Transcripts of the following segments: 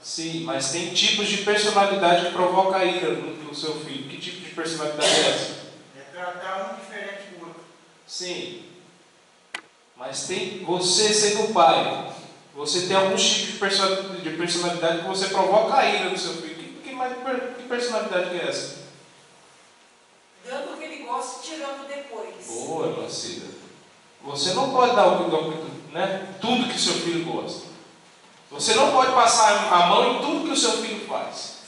Sim, mas tem tipos de personalidade que provoca a ira no seu filho. Que tipo de personalidade é essa? É tratar um diferente do outro. Sim. Mas tem, você sendo pai, você tem alguns tipos de personalidade que você provoca a ira no seu filho. Que personalidade que é essa? Dando o que ele gosta e tirando depois. Boa, Placida. Você não pode dar tudo que seu filho gosta. Você não pode passar a mão em tudo que o seu filho faz.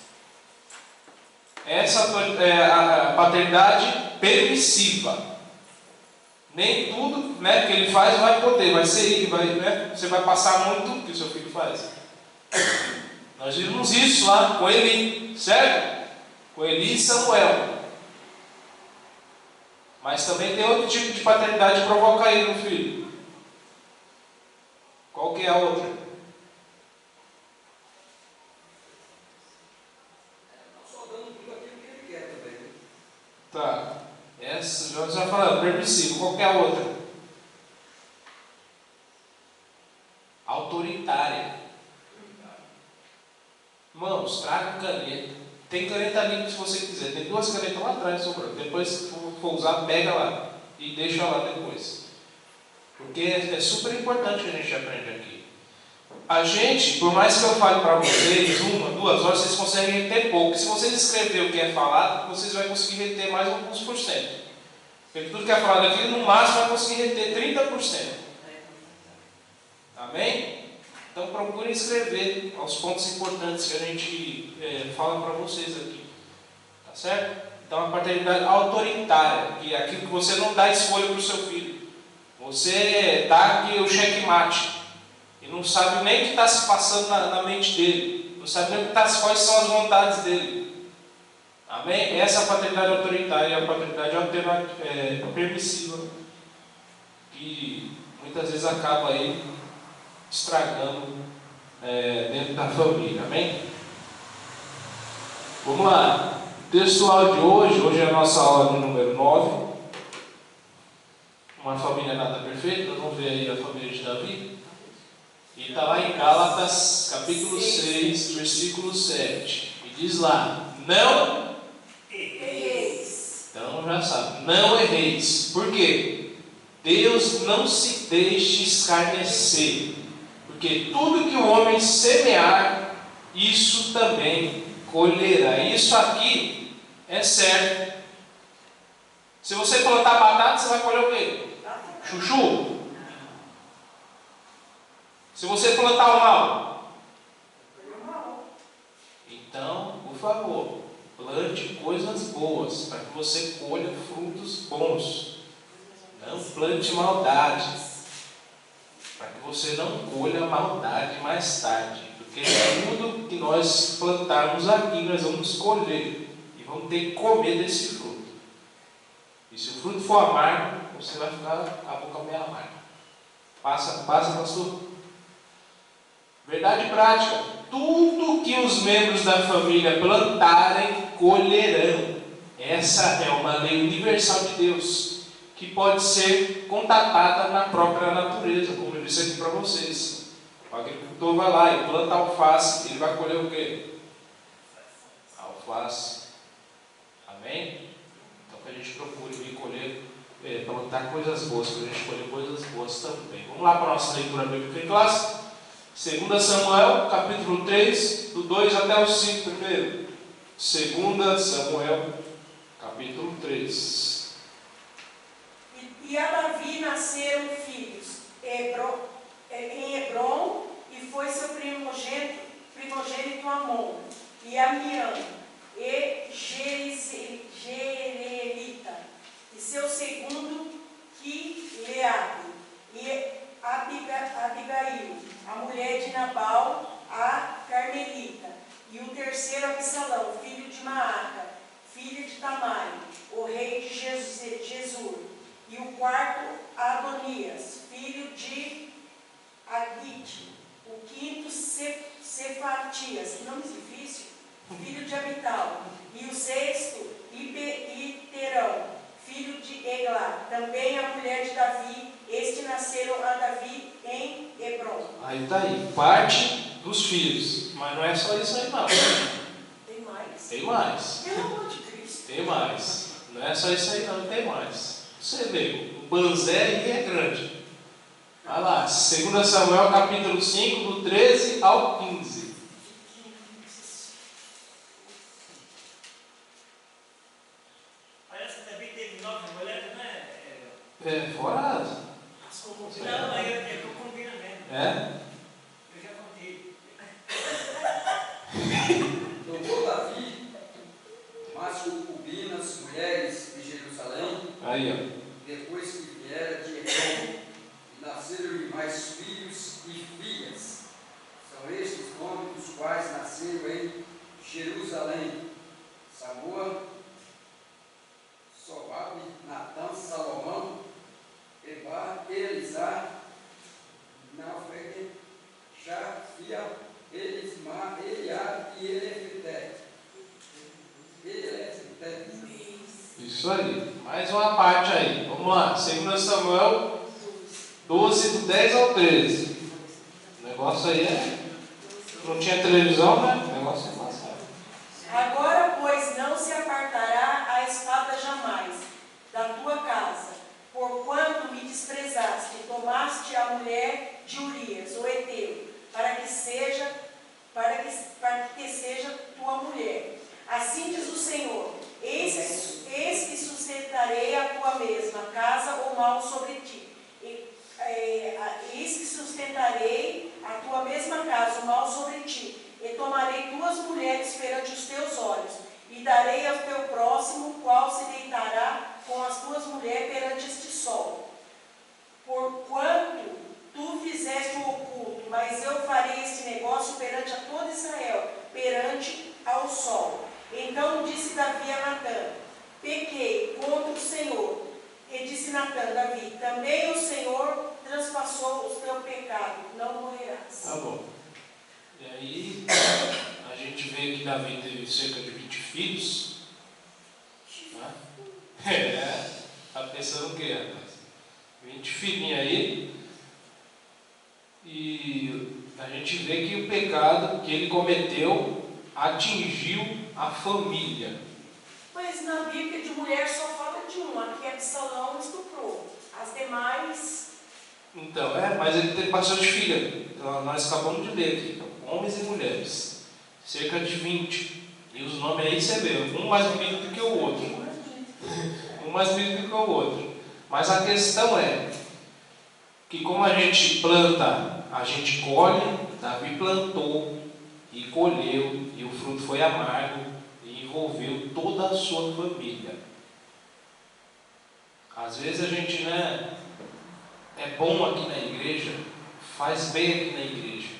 Essa é a paternidade permissiva. Nem tudo que ele faz vai poder, vai ser, você vai passar a mão em tudo que o seu filho faz. Nós vimos isso lá com Eli, certo? Com Eli e Samuel. Mas também tem outro tipo de paternidade que provoca aí no filho. Qual que é a outra? Não só dando tudo aquilo que ele quer também. Tá. Essa já está falando, permissivo. Qual que é a outra? Autoritária. Irmãos, traga caneta. Tem caneta ali se você quiser. Tem 2 canetas lá atrás sobrando. Depois, se for usar, pega lá. E deixa lá depois. Porque é super importante que a gente aprende aqui. A gente, por mais que eu fale para vocês, 1, 2 horas, vocês conseguem reter pouco. Se vocês escreverem o que é falado, vocês vão conseguir reter mais alguns por cento. Porque tudo que é falado aqui, no máximo, vai conseguir reter 30%. Amém? Então procurem escrever os pontos importantes que a gente fala para vocês aqui. Tá certo? Então a paternidade autoritária, que é aquilo que você não dá escolha para o seu filho. Você dá aqui o checkmate. E não sabe nem o que está se passando na mente dele. Não sabe nem quais são as vontades dele. Amém? Essa é a paternidade autoritária, a paternidade permissiva, que muitas vezes acaba aí estragando dentro da família. Amém? Vamos lá. O textual de hoje é a nossa aula número 9. Uma família nada perfeita. Nós vamos ver aí a família de Davi. E está lá em Gálatas, capítulo 6, versículo 7. E diz lá: não erreis. Então já sabe, não erreis. Por quê? Deus não se deixe escarnecer. Porque tudo que o homem semear, isso também colherá. Isso aqui é certo. Se você plantar batata, você vai colher o quê? Chuchu? Se você plantar o mal, então, por favor, plante coisas boas, para que você colha frutos bons. Não plante maldade, para que você não colha maldade mais tarde. Porque tudo que nós plantarmos aqui, nós vamos colher. E vamos ter que comer desse fruto. E se o fruto for amargo, você vai ficar com a boca meio amarga. Passa, pastor. Verdade prática. Tudo que os membros da família plantarem, colherão. Essa é uma lei universal de Deus, que pode ser contatada na própria natureza, como eu disse aqui para vocês. O agricultor vai lá e planta alface, ele vai colher o quê? Alface. Amém? Então que a gente procure vir colher, plantar coisas boas, para a gente colher coisas boas também. Vamos lá para a nossa leitura bíblica em classe? 2 Samuel, capítulo 3, do 2 até o 5 primeiro. 2 Samuel, capítulo 3. E a Davi nasceram filhos em Hebron, e foi seu primogênito Amon, e Amiam, e Jerelita, e seu segundo Quileabe, e Abigail, a mulher de Nabal, a Carmelita, e o terceiro Absalão, filho de Maaca, filho de Tamai, o rei de Jesur, e o quarto Adonias, filho de Agite, o quinto Cefatias, nome difícil, filho de Abital, e o sexto Iterão, filho de Eglá, também a mulher de Davi. Este nasceram a Davi em Hebron. Aí está aí, parte dos filhos. Mas não é só isso aí não. Tem mais? Tem mais. Pelo amor de Cristo. Tem mais. Não é só isso aí não, tem mais. Você vê, o banzé aí é grande. Vai lá, 2 Samuel capítulo 5, do 13 ao 15. Parece que também teve 9 mulheres, não é? É, fora. Não, aí eu estou combinando mesmo. É? Eu já contei. Tomou Davi mais concubinas, mulheres de Jerusalém, Aí, ó. depois que viera de Hebrom, e nasceram-lhe mais filhos e filhas. São estes nomes dos quais nasceram em Jerusalém: Samuel, Sobabe, Natã, Salomão, Ebar, Elisá, Naufeg, Jafia, Elismar, Eliabe e Elefité. Isso aí. Mais uma parte aí. Vamos lá. 2 Samuel 12, do 10 ao 13. O negócio aí é... Não tinha televisão, né? O negócio é passado. Agora, pois, não se apartará a espada jamais da tua casa, porquanto me desprezaste e tomaste a mulher de Urias, o Heteu, para que seja tua mulher. Assim diz o Senhor: eis que sustentarei a tua mesma casa o mal sobre ti. Eis que sustentarei a tua mesma casa o mal sobre ti. E tomarei duas mulheres perante os teus olhos, e darei ao teu próximo, o qual se deitará com as tuas mulheres perante este sol. Porquanto tu fizeste o oculto, mas eu farei este negócio perante a todo Israel, perante ao sol. Então disse Davi a Natã: pequei contra o Senhor. E disse Natã, Davi: também o Senhor transpassou o teu pecado, não morrerás. Tá bom. E aí, a gente vê que Davi teve cerca de 20 filhos. Né? Tá pensando o quê, rapaz? 20 filhinhos aí. E a gente vê que o pecado que ele cometeu atingiu a família. Mas na Bíblia de mulher só fala de uma, que é Absalão estuprou. As demais... Então, mas ele teve bastante filha. Então, nós acabamos de ler aqui. Então, homens e mulheres. Cerca de 20. E os nomes aí você vê. Um mais bonito do que o outro. Um mais bonito do que o outro. Mas a questão é que como a gente planta, a gente colhe. Davi plantou e colheu. E o fruto foi amargo. E envolveu toda a sua família. Às vezes a gente, é bom aqui na igreja, faz bem aqui na igreja,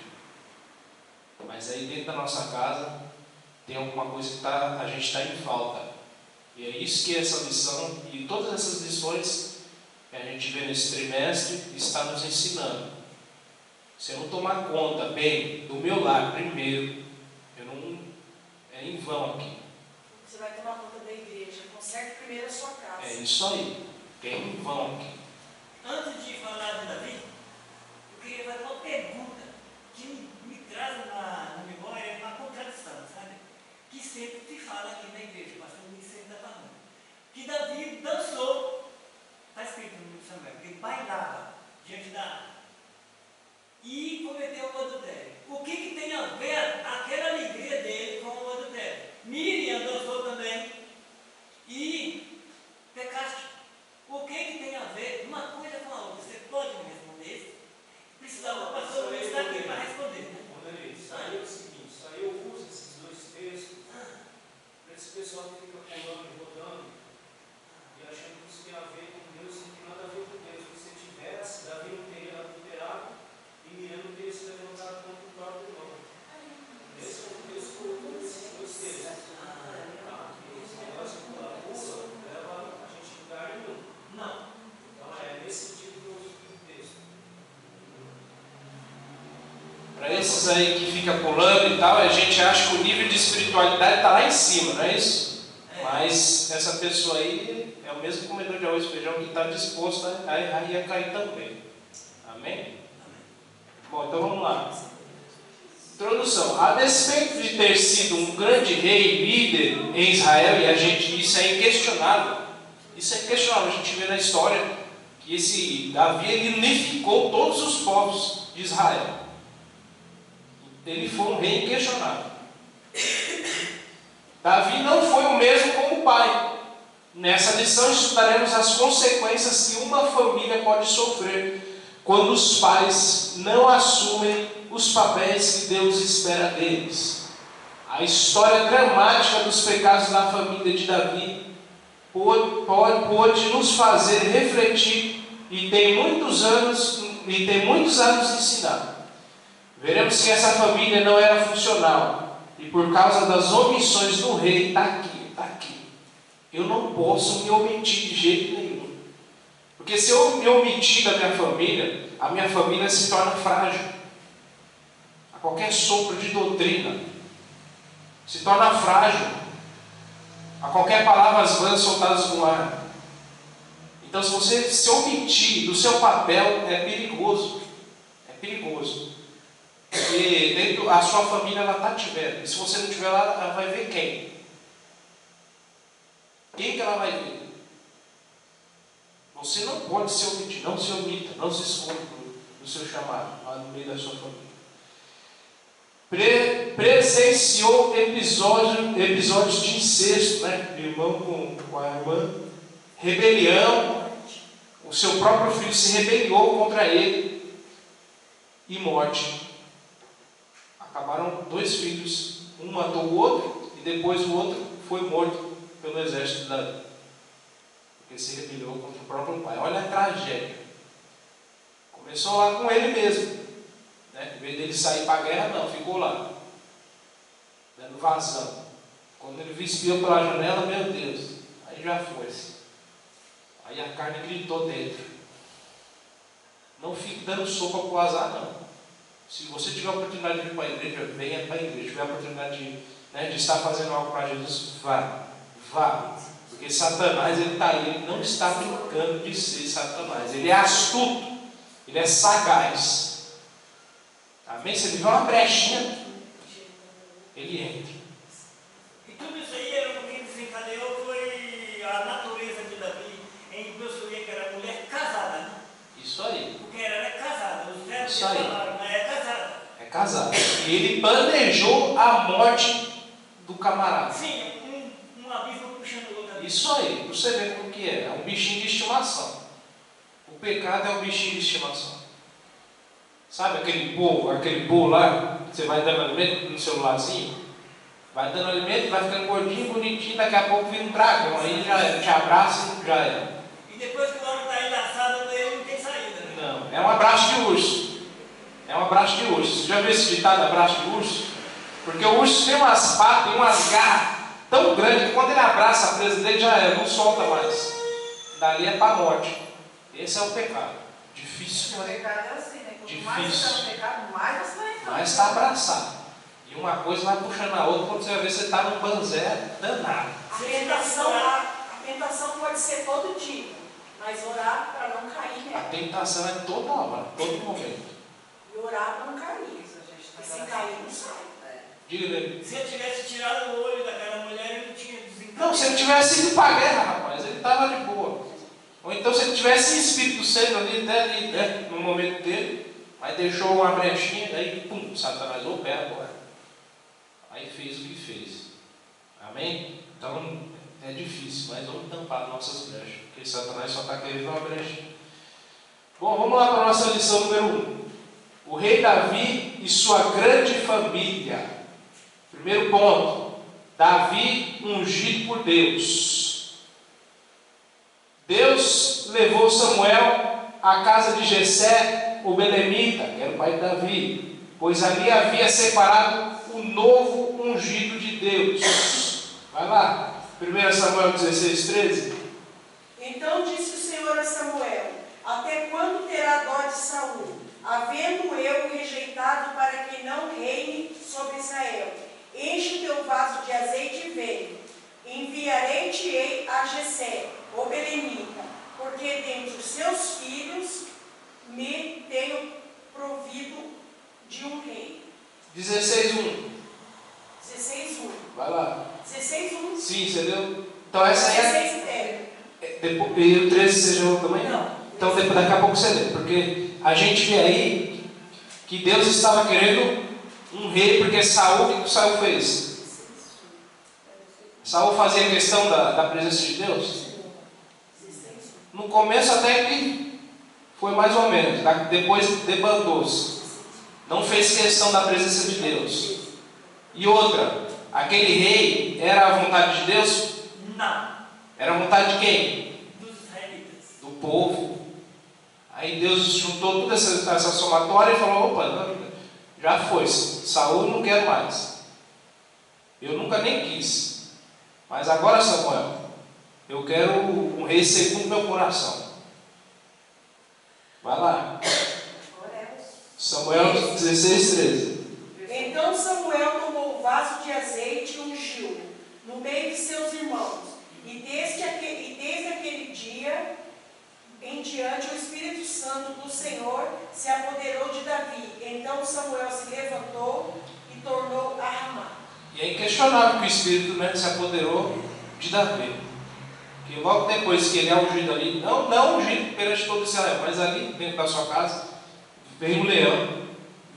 mas aí dentro da nossa casa tem alguma coisa que a gente está em falta. E é isso que essa lição e todas essas lições que a gente vê nesse trimestre está nos ensinando. Se eu não tomar conta bem do meu lar primeiro, é em vão aqui. Você vai tomar conta da igreja, conserte primeiro a sua casa. É isso aí, é em vão aqui. Antes de falar de Davi, eu queria fazer uma pergunta que me traz na memória uma contradição, sabe? Que sempre se fala aqui na igreja, o pastor me sempre está falando. Que Davi dançou, está escrito no Samuel, que ele bailava diante da arca e cometeu o adultério. O que tem a ver aquela alegria dele com o adultério? Miriam dançou também e pecaste. O que tem a ver uma coisa com a outra? Você pode me responder isso? Precisava, o pastor está aqui para responder. Aí é o seguinte, aí eu uso esses dois textos para esse pessoal que fica pulando e rodando e achando que isso tem a ver com Deus, e não tem nada a ver com Deus. Se tivesse, Davi não teria adulterado e Miriam não teria sido levantado contra o próprio irmão. Esse é o texto que eu uso esses dois textos. Esse negócio de pular rua leva a gente a lugar nenhum. Não. Então é nesse tipo que eu uso o texto. Para esses aí que fica pulando e tal, a gente acha que o nível de espiritualidade está lá em cima, não é isso? Mas essa pessoa aí é o mesmo comedor de arroz e feijão que está disposto a errar e a cair também. Amém? Bom, então vamos lá. Introdução. A despeito de ter sido um grande rei, líder em Israel, e isso é inquestionável. Isso é inquestionável. A gente vê na história que esse Davi ele unificou todos os povos de Israel. Ele foi um rei inquestionável. Davi não foi o mesmo como o pai. Nessa lição estudaremos as consequências que uma família pode sofrer quando os pais não assumem os papéis que Deus espera deles. A história dramática dos pecados da família de Davi pode nos fazer refletir e tem muitos anos a ensinar. Veremos que essa família não era funcional e por causa das omissões do rei, está aqui. Eu não posso me omitir de jeito nenhum. Porque se eu me omitir da minha família, a minha família se torna frágil. A qualquer sopro de doutrina se torna frágil. A qualquer palavras vãs soltadas no ar. Então, se você se omitir do seu papel, é perigoso. É perigoso. Porque dentro a sua família ela está te vendo. E se você não estiver lá, ela vai ver quem? Quem que ela vai ver? Você não pode se omitir, não se omita, não se esconda do seu chamado, lá no meio da sua família. Presenciou episódios de incesto, né? Irmão com a irmã, rebelião, o seu próprio filho se rebelou contra ele, e morte. Acabaram 2 filhos, um matou o outro, e depois o outro foi morto pelo exército de Davi, porque se rebelou contra o próprio pai. Olha a tragédia. Começou lá com ele mesmo, né? Em vez dele sair para a guerra, não, ficou lá, dando vazão. Quando ele viu espiou pela janela, meu Deus, aí já foi-se. Aí a carne gritou dentro. Não fique dando sopa para o azar, não. Se você tiver a oportunidade de ir para a igreja, venha para a igreja. Se tiver a oportunidade de estar fazendo algo para Jesus, vá. Porque Satanás está aí, ele não está brincando de ser Satanás. Ele é astuto, ele é sagaz. Amém? Você viu uma brechinha, ele entra. E tudo isso aí, o que desencadeou foi a natureza de Davi em possuir que era mulher casada, né? Isso aí. Porque ela era casada, os velhos Isso aí. falaram, mas é casada. É casado. E ele planejou a morte do camarada. Sim, um abismo puxando o outro. Isso aí, para você ver como que é. É um bichinho de estimação. O pecado é um bichinho de estimação. Sabe aquele bolo lá, que você vai dando alimento no celularzinho? Vai dando alimento, vai ficando gordinho, bonitinho, daqui a pouco vira um dragão. Aí já te abraça e já é. E depois que o homem está enlaçado, ele não tem saída, né? Não, é um abraço de urso. É um abraço de urso. Você já viu esse ditado, abraço de urso? Porque o urso tem umas patas, tem umas garras tão grandes que quando ele abraça a presa dele já é, não solta mais. Dali é para a morte. Esse é o pecado. Difícil, O né? pecado é assim, né? Quanto Difícil. mais você está no pecado, mais você está em Mas está abraçado. E uma coisa vai puxando a outra, quando você vai ver, você está num banzé danado. A tentação pode ser todo dia, mas orar para não cair A nela. tentação é toda hora, todo momento. E orar para não cair. E se cair, não sai. Diga dele. Se eu tivesse tirado o olho daquela mulher, ele não tinha desencadeado. Não, se ele tivesse ido para a guerra, rapaz, ele estava de boa. Ou então se ele tivesse Espírito Santo ali, né, no momento dele, aí deixou uma brechinha, aí pum, Satanás o pé agora. Aí fez o que fez. Amém? Então é difícil, mas vamos tampar nossas brechas, porque Satanás só está querendo uma brechinha. Bom, vamos lá para a nossa lição número 1. O rei Davi e sua grande família. Primeiro ponto, Davi ungido por Deus. Deus levou Samuel à casa de Jessé, o belemita, que era o pai de Davi, pois ali havia separado o novo ungido de Deus. Vai lá, 1 Samuel 16:13. Então disse o Senhor a Samuel: até quando terá dó de Saul, havendo eu rejeitado para que não reine sobre Israel? Enche o teu vaso de azeite e vem. Enviarei-te-ei a Jessé, o belemita, porque dentre os seus filhos me tenho provido de um rei. 16:1. 16:1. Vai lá. 16:1. Sim, você deu? Então essa aí é. 16 é. Depois, e o 13 você já leu também? Não. Então depois, daqui a pouco você lê. Porque a gente vê aí que Deus estava querendo um rei, porque Saul, o que Saul fez? Saul fazia questão da presença de Deus? No começo até que foi mais ou menos. Depois debandou-se. Não fez questão da presença de Deus. E outra, aquele rei era a vontade de Deus? Não. Era a vontade de quem? Dos israelitas. Do povo. Aí Deus juntou toda essa somatória e falou: opa, já foi, Saul não quero mais. Eu nunca nem quis. Mas agora, Samuel, eu quero um rei segundo meu coração. Vai lá. Samuel 16:13. Então Samuel tomou o vaso de azeite e ungiu no meio de seus irmãos. E desde aquele dia em diante o Espírito Santo do Senhor se apoderou de Davi. Então Samuel se levantou e tornou a Ramá. E é inquestionável que o Espírito, né, se apoderou de Davi. Que logo depois que ele é ungido ali, não ungido perante todo Israel, mas ali dentro da sua casa, vem o leão,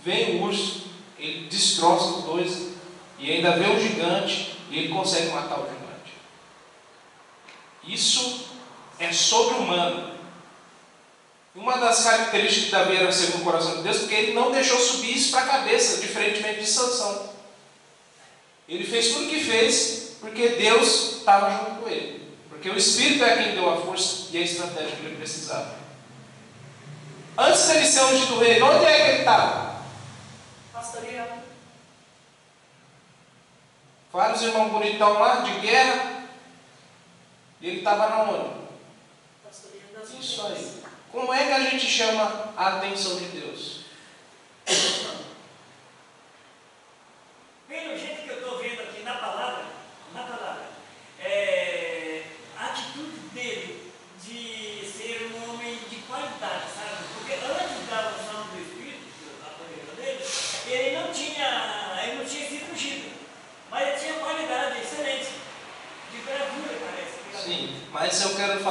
vem o urso, ele destroça os dois, e ainda vê o gigante, e ele consegue matar o gigante. Isso é sobre-humano. Uma das características de Davi era segundo o coração de Deus, porque ele não deixou subir isso para a cabeça, diferentemente de Sansão. Ele fez tudo o que fez, porque Deus estava junto com ele. Porque o Espírito é quem deu a força e a estratégia que ele precisava. Antes dele ser ungido rei, onde é que ele estava? Pastoreando. Vários irmãos bonitão lá, de guerra. E ele estava na onde? Pastoreando as Isso ovelhas. aí. Como é que a gente chama a atenção de Deus? Pelo jeito que eu estou vendo aqui na palavra, a atitude dele de ser um homem de qualidade, sabe? Porque antes da unção do Espírito, a poder dele, ele não tinha sido ungido, mas ele tinha qualidade excelente, de bravura, parece. Sim, mas eu quero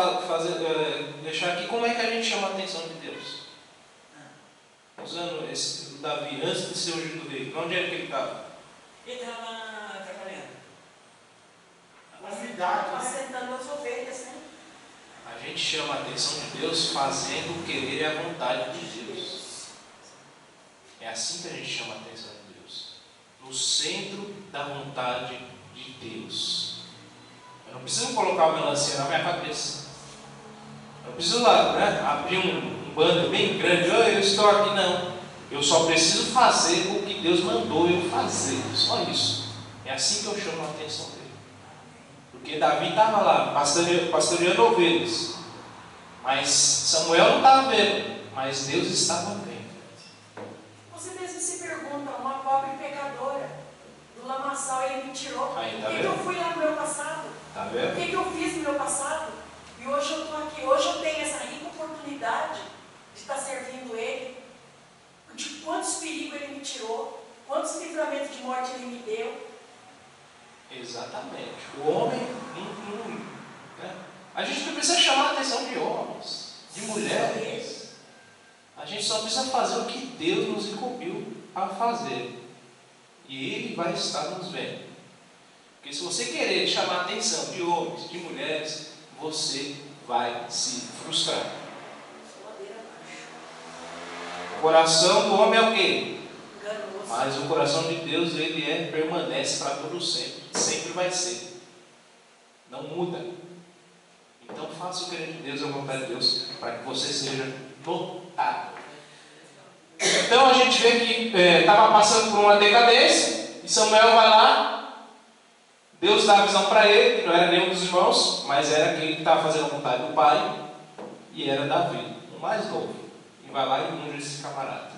deixar aqui como é que a gente chama a atenção de Deus. Usando esse Davi, antes de ser ungido rei, onde é que ele estava? Ele estava trabalhando. Apacentando as ovelhas, né? A gente chama a atenção de Deus fazendo o querer e a vontade de Deus. É assim que a gente chama a atenção de Deus. No centro da vontade de Deus. Eu não preciso colocar uma melancia na minha cabeça. Eu não preciso lá, né, abrir um banner bem grande. Oh, eu estou aqui, não. Eu só preciso fazer o que Deus mandou eu fazer. Só isso. É assim que eu chamo a atenção dele. Porque Davi estava lá, pastoreando ovelhas. Mas Samuel não estava vendo. Mas Deus estava vendo. Você mesmo se pergunta, uma pobre pecadora do lamaçal, ele me tirou. Aí, tá Por que vendo? eu fui lá no meu passado? Tá O vendo? que eu fiz no meu passado? E hoje eu estou aqui. Hoje eu tenho essa rica oportunidade de estar servindo Ele. De quantos perigos Ele me tirou. Quantos livramentos de morte Ele me deu. Exatamente. O homem né? A gente não precisa chamar a atenção de homens, de mulheres. A gente só precisa fazer o que Deus nos incumbiu a fazer. E Ele vai estar nos vendo. Porque se você querer chamar a atenção de homens, de mulheres, você vai se frustrar. O coração do homem é o quê? Enganoso. Mas o coração de Deus, ele permanece para todo sempre. Sempre vai ser. Não muda. Então faça o querer de Deus e a vontade de Deus, para que você seja notado. Então a gente vê que estava passando por uma decadência, e Samuel vai lá. Deus dá a visão para ele, que não era nenhum dos irmãos, mas era aquele que estava fazendo a vontade do pai, e era Davi, o mais novo. E vai lá e unge esse camarada.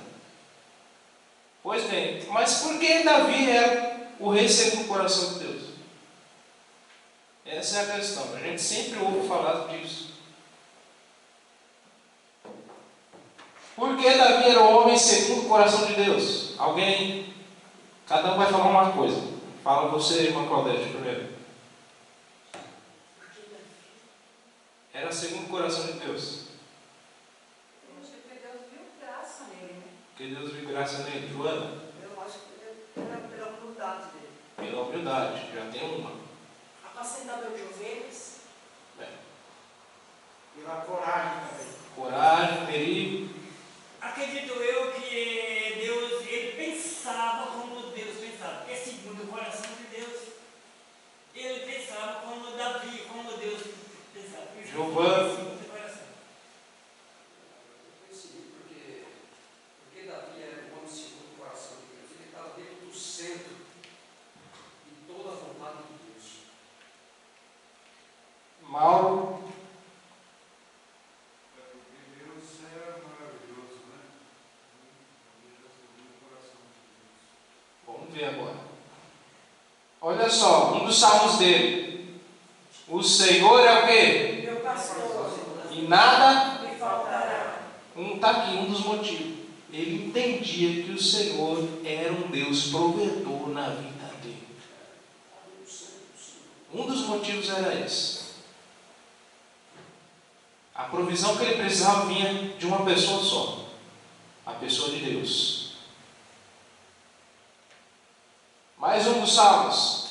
Pois bem, mas por que Davi era o rei segundo o coração de Deus? Essa é a questão. A gente sempre ouve falar disso. Por que Davi era o homem segundo o coração de Deus? Alguém Cada um vai falar uma coisa. Fala você, irmã Claudete, primeiro. Era segundo o coração de Deus. Eu acho que Deus viu graça nele, né? Porque Deus viu graça nele. Joana? Eu acho que era pela humildade dele. Pela humildade. Já tem uma. Apacentador de ovelhas. Pela coragem também. Coragem, perigo. Acredito eu que Deus, ele pensava como Deus pensava. Porque segundo o coração de Deus, ele pensava como Davi, como Deus pensava. Giovana. Segundo o coração. Eu percebi porque Davi era um homem segundo o coração de Deus. Ele estava dentro do centro de toda a vontade de Deus. Mauro. Porque Deus é maravilhoso, né? Deus é o coração de Deus. Vamos ver agora. Olha só, um dos salmos dele. O Senhor é o quê? Meu pastor, E nada. me faltará. Está aqui um dos motivos. Ele entendia que o Senhor era um Deus provedor na vida dele. Um dos motivos era esse. A provisão que ele precisava vinha de uma pessoa só. A pessoa de Deus. Mais um dos salmos.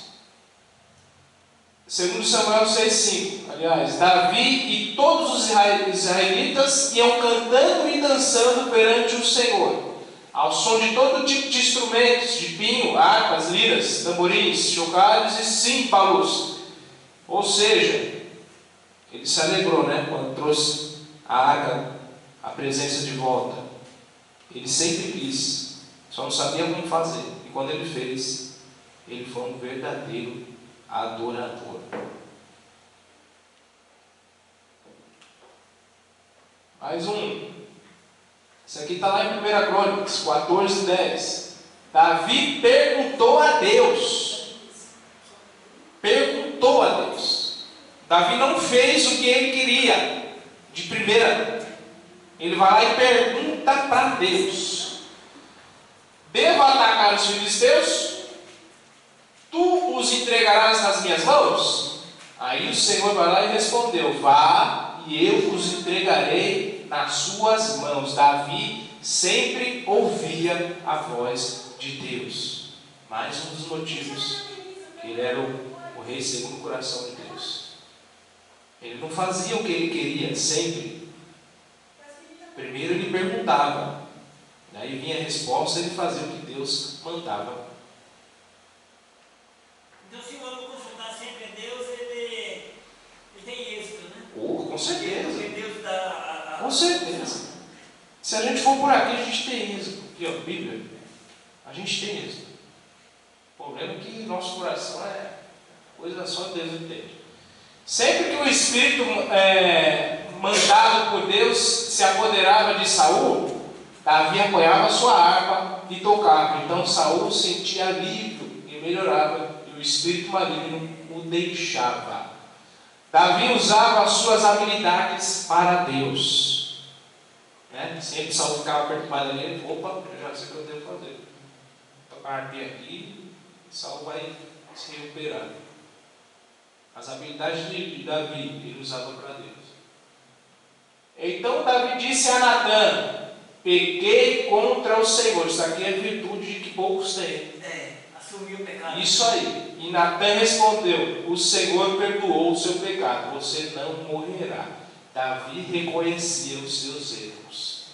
Segundo Samuel 6,5. Aliás, Davi e todos os israelitas iam cantando e dançando perante o Senhor, ao som de todo tipo de instrumentos, de pinho, harpas, liras, tamborins, chocalhos e címbalos. Ou seja, ele se alegrou, né, quando trouxe a arca, a presença de volta. Ele sempre quis, só não sabia como fazer. E quando ele fez, ele foi um verdadeiro adorador. Mais um. Isso aqui está lá em 1 Crônicas 14:10. Davi perguntou a Deus. Perguntou a Deus. Davi não fez o que ele queria de primeira. Ele vai lá e pergunta para Deus: devo atacar os filisteus? Tu os entregarás nas minhas mãos? Aí o Senhor vai lá e respondeu: vá, e eu os entregarei nas suas mãos. Davi sempre ouvia a voz de Deus. Mais um dos motivos que ele era o rei segundo o coração de Deus. Ele não fazia o que ele queria sempre. Primeiro ele perguntava, daí vinha a resposta e ele fazia o que Deus mandava. Então, se o homem consultar sempre a Deus, ele tem êxito, né? Com certeza. Porque Deus dá Com certeza. Se a gente for por aqui, a gente tem êxito. Aqui, ó, Bíblia. A gente tem êxito. O problema é que nosso coração é coisa só Deus entende. Sempre que o Espírito mandado por Deus se apoderava de Saul, Davi apoiava sua harpa e tocava. Então Saul sentia alívio e melhorava, e o espírito maligno o deixava. Davi usava as suas habilidades para Deus. Né? Sempre Saul ficava perturbado ali, opa, eu já sei o que eu devo fazer. Tocar a harpinha aqui, Saul vai se recuperar. As habilidades de Davi, ele usava para Deus. Então Davi disse a Natã: pequei contra o Senhor. Isso aqui é virtude de que poucos têm. assumir o pecado. Isso aí. E Natã respondeu: o Senhor perdoou o seu pecado, você não morrerá. Davi reconhecia os seus erros.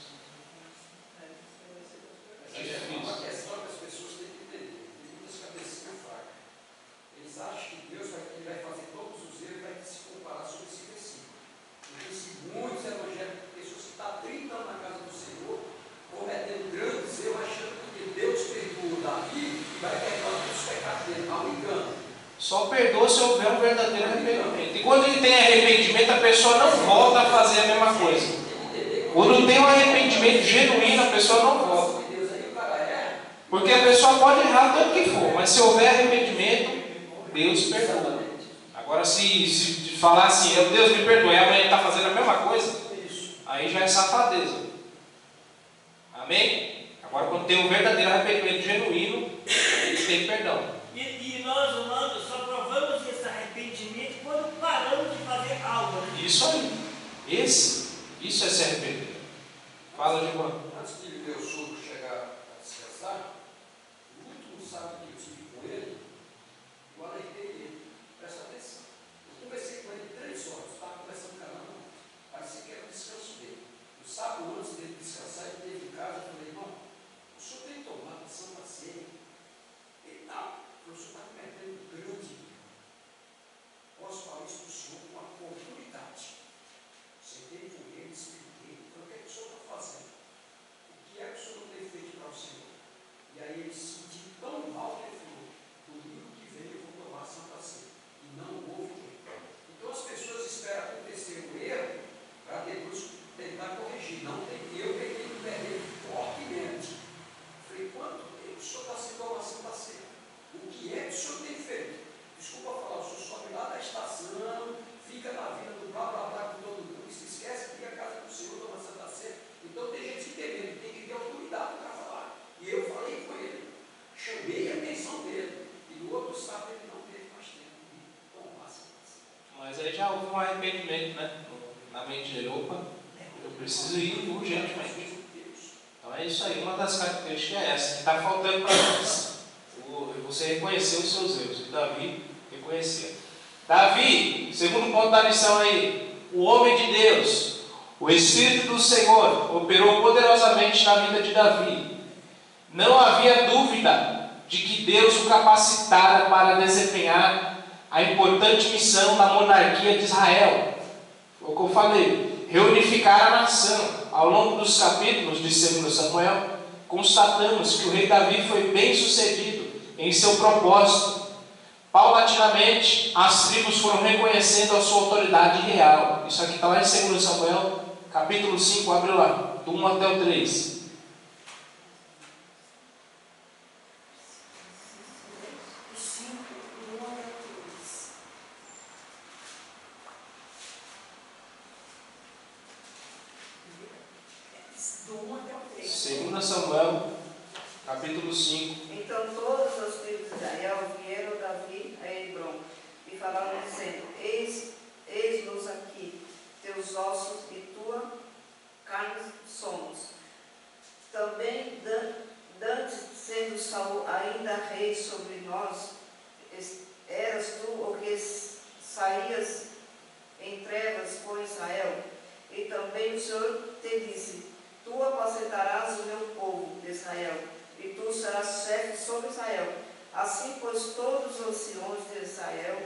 É difícil. Uma questão que as pessoas têm que entender. Tem muitas cabecinhas fracas. Eles acham que Deus vai fazer todos os erros e vai se comparar sobre esse versículo. Existem muitos evangélicos, pessoas que estão há 30 anos na casa do Senhor, cometendo grandes erros, achando que Deus perdoou Davi e vai perdoar todos os pecados dele. Há um engano. Só perdoa se houver um verdadeiro arrependimento. E quando ele tem arrependimento, a pessoa não volta a fazer a mesma coisa. Quando tem um arrependimento genuíno, a pessoa não volta. Porque a pessoa pode errar tanto que for, mas se houver arrependimento, Deus perdoa. Agora, se falar assim, Deus me perdoe, e amanhã está fazendo a mesma coisa, aí já é safadeza. Amém? Agora, quando tem um verdadeiro arrependimento genuíno, tem perdão. E nós, humanos, só provamos esse arrependimento quando paramos de fazer algo. Né? Isso aí. Isso é se arrepender. Fala, Gilmar. Antes de meu sogro chegar a descansar, o último sábado que eu estive com ele, eu alertei ele. Presta atenção. Eu conversei com ele 3 horas, estava conversando com ela, não. Parecia que era o descanso dele. No sábado, antes dele descansar, ele esteve em casa, eu falei, irmão, o senhor tem tomado a Santa Ceia? Ele, não. O senhor está cometendo um grande erro. Posso falar isso para o senhor com uma autoridade. Sentei com ele, expliquei. Falei, o que é que o senhor está fazendo? O que é que o senhor não tem feito para o senhor? E aí ele se sentiu tão mal que ele falou, domingo que vem eu vou tomar a Santa Ceia. E não houve jeito. Então as pessoas esperam acontecer um erro para depois tentar corrigir. Não tem. Eu peguei no pé dele fortemente. Falei, quanto tempo o senhor está sem tomar a Santa Ceia? O que é que o senhor tem feito? Desculpa falar, o senhor sobe lá da estação, fica na vida do blá blá blá com todo mundo, e se esquece que a casa do Senhor toma Santa Ceia. Então tem gente que tem medo, tem que ter autoridade para falar. E eu falei com ele, chamei a atenção dele, e no outro sábado ele não teve mais tempo de tomar Santa Ceia. Mas aí já houve um arrependimento, né? Na mente dele, opa, eu preciso ir urgentemente. Então é isso aí, uma das características é essa, que está faltando para nós. Você reconhecer os seus erros. E Davi reconhecia. Davi, segundo ponto da lição aí, o homem de Deus, o Espírito do Senhor operou poderosamente na vida de Davi. Não havia dúvida de que Deus o capacitara para desempenhar a importante missão da monarquia de Israel. Foi o que eu falei, reunificar a nação. Ao longo dos capítulos de 2 Samuel, constatamos que o rei Davi foi bem sucedido em seu propósito. Paulatinamente, as tribos foram reconhecendo a sua autoridade real. Isso aqui está lá em 2 Samuel, capítulo 5, abre lá, do 1 até o 3. Segunda Samuel, capítulo 5. Então todas as tribos de Israel vieram a Davi a Hebrom e falaram dizendo, eis-nos aqui, teus ossos e tua carne somos. Também dantes, sendo Saul ainda rei sobre nós, eras tu o que saías em trevas com Israel. E também o Senhor te disse, tu apacentarás o meu povo de Israel, e tu serás chefe sobre Israel. Assim, pois, todos os anciões de Israel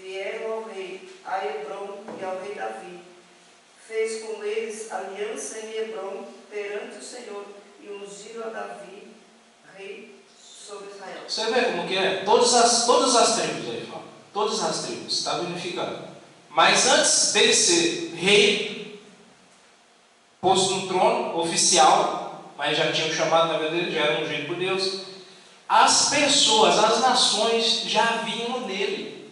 vieram ao rei, a Hebrom e ao rei Davi. Fez com eles aliança em Hebrom perante o Senhor, e ungiu a Davi, rei sobre Israel. Você vê como que é? Todas as tribos aí, fala. Todas as tribos, está unificando. Mas antes dele ser rei, posto no trono oficial, mas já tinham chamado na vida dele, já era ungido por Deus, as pessoas, as nações já viam nele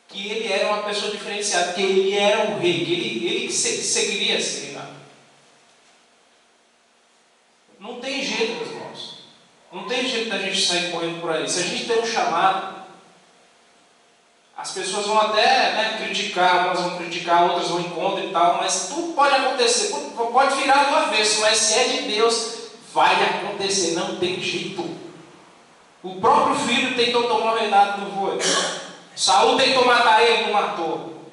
que ele era uma pessoa diferenciada, que ele era um rei, que ele seguiria esse reinado. Não tem jeito, meus irmãos. Não tem jeito da gente sair correndo por aí. Se a gente tem um chamado, as pessoas vão até criticar, umas vão criticar, outras vão em contra e tal, mas tudo pode acontecer, pode virar do avesso, mas se é de Deus, vai acontecer, não tem jeito. O próprio filho tentou tomar o reinado, não foi. Saul tentou matar ele, não matou.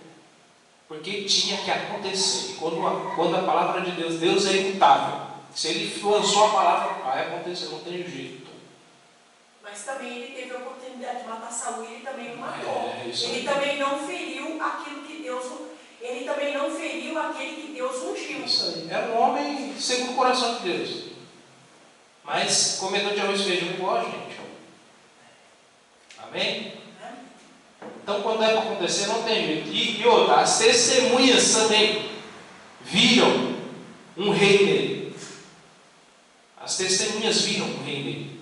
Porque tinha que acontecer. E quando a palavra de Deus, Deus é imutável. Se ele lançou a palavra, vai acontecer, não tem jeito. Mas também ele teve a oportunidade de matar Saul e ele também não matou. Ele também não feriu aquilo que Deus... Ele também não feriu aquele que Deus ungiu. Isso aí. É um homem segundo o coração de Deus. Mas comedor de arroz e feijão igual a gente. Amém? Então quando é para acontecer, não tem jeito. E outra, as testemunhas também viram um rei nele. As testemunhas viram um rei nele.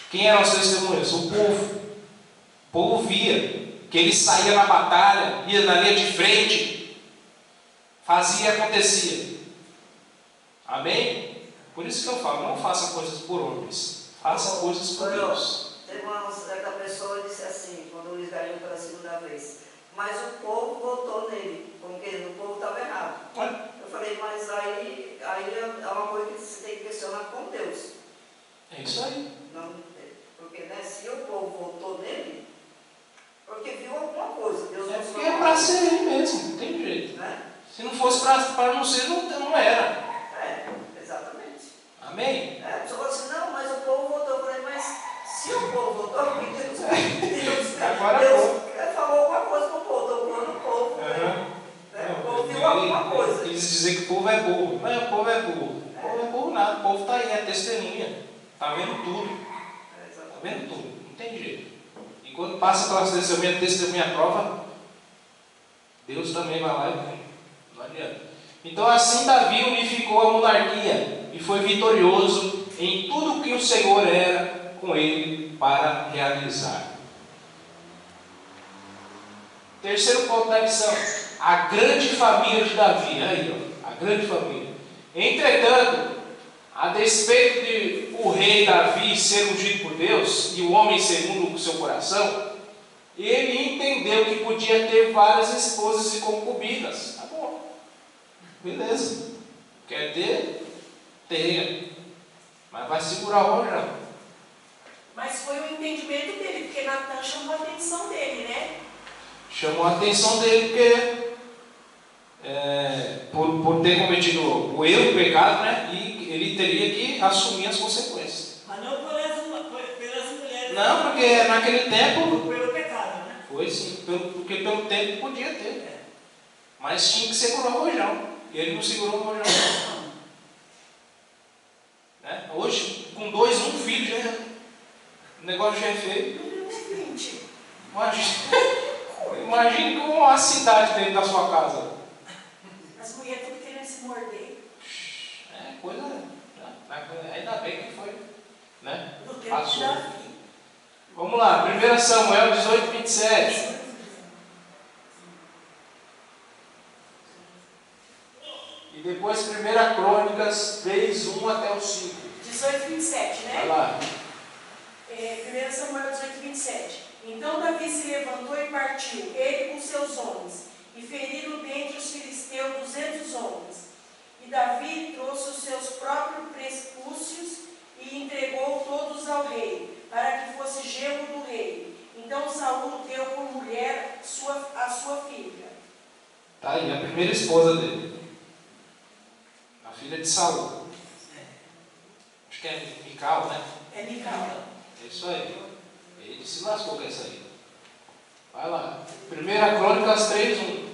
Quem eram as testemunhas? O povo. O povo via que ele saía na batalha, ia na linha de frente, fazia e acontecia. Amém? Por isso que eu falo, não faça coisas por homens, faça coisas por Deus. Teve uma certa pessoa que disse assim, quando o Luiz ganhou pela segunda vez, mas o povo votou nele, como que o povo estava errado. Eu falei, mas aí é uma coisa que você tem que questionar com Deus. É isso aí. Não, porque né, se o povo votou nele, porque viu alguma coisa. Deus É mostrou porque é para ser ele mesmo, não tem jeito. né? Se não fosse para não ser, não era. É, exatamente. Amém? É, a pessoa falou assim, não, mas o povo votou. Eu falei, mas se o povo votou, porque Deus falou alguma coisa com o povo, tocou no povo. Né? O povo viu alguma coisa. Quis dizer que o povo é burro. Não, o povo é burro. O povo é burro nada, o povo está aí, é testemunha. Está vendo tudo. Está vendo tudo, não tem jeito. E quando passa pelas testemunha prova, Deus também vai lá e vem. Não adianta. Então assim Davi unificou a monarquia e foi vitorioso em tudo que o Senhor era com ele para realizar. Terceiro ponto da lição, a grande família de Davi. Aí, ó, a grande família. Entretanto, a despeito de o rei Davi ser ungido por Deus e o homem segundo o seu coração, ele entendeu que podia ter várias esposas e concubinas. Tá bom, beleza. Quer ter? Tenha. Mas vai segurar o rojão. Mas foi o entendimento dele, porque Natan chamou a atenção dele, né? Chamou a atenção dele porque por ter cometido o erro, o pecado, né? E ele teria que assumir as consequências. Mas não pelas mulheres. Não, porque naquele tempo Pelo pecado, né? foi sim, porque pelo tempo podia ter. Mas tinha que segurar o rojão. E ele não segurou o rojão. Né? Hoje, com 2, 1 filho, já, o negócio já é feio. Imagine como uma cidade dentro da sua casa. As mulheres tudo querendo se morder. É coisa. Ainda bem que foi. Né? No tempo de Davi. Vamos lá, 1 Samuel 18, 27. E depois 1 Crônicas 3, 1 até o 5. 18, 27, né? Vai lá. 1 Samuel 18, 27. Então Davi se levantou e partiu, ele com seus homens, e feriram dentre os filisteus 200 homens. E Davi trouxe os seus próprios prepúcios e entregou todos ao rei, para que fosse genro do rei. Então Saul deu por mulher a sua filha. Tá aí, a primeira esposa dele. A filha de Saul. Acho que é Mical, né? É Mical. É isso aí. Ele se lascou com essa aí. Vai lá. 1 Crônicas 3, 1.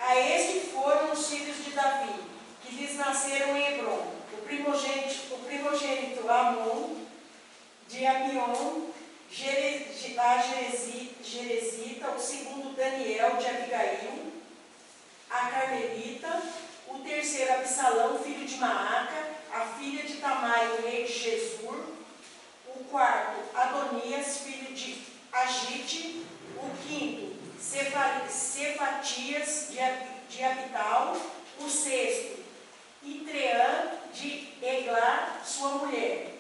A este foram os filhos de Davi, que lhes nasceram em Hebrom. O primogênito Amon, de Abion, Jerezita, o segundo Daniel, de Abigail, a Carmelita, o terceiro Absalão, filho de Maaca, a filha de Tamai, rei de Gesur, o quarto Adonias, filho de Agite, o quinto Cefatias, de Abital, o sexto Itreã, de Eglá, sua mulher.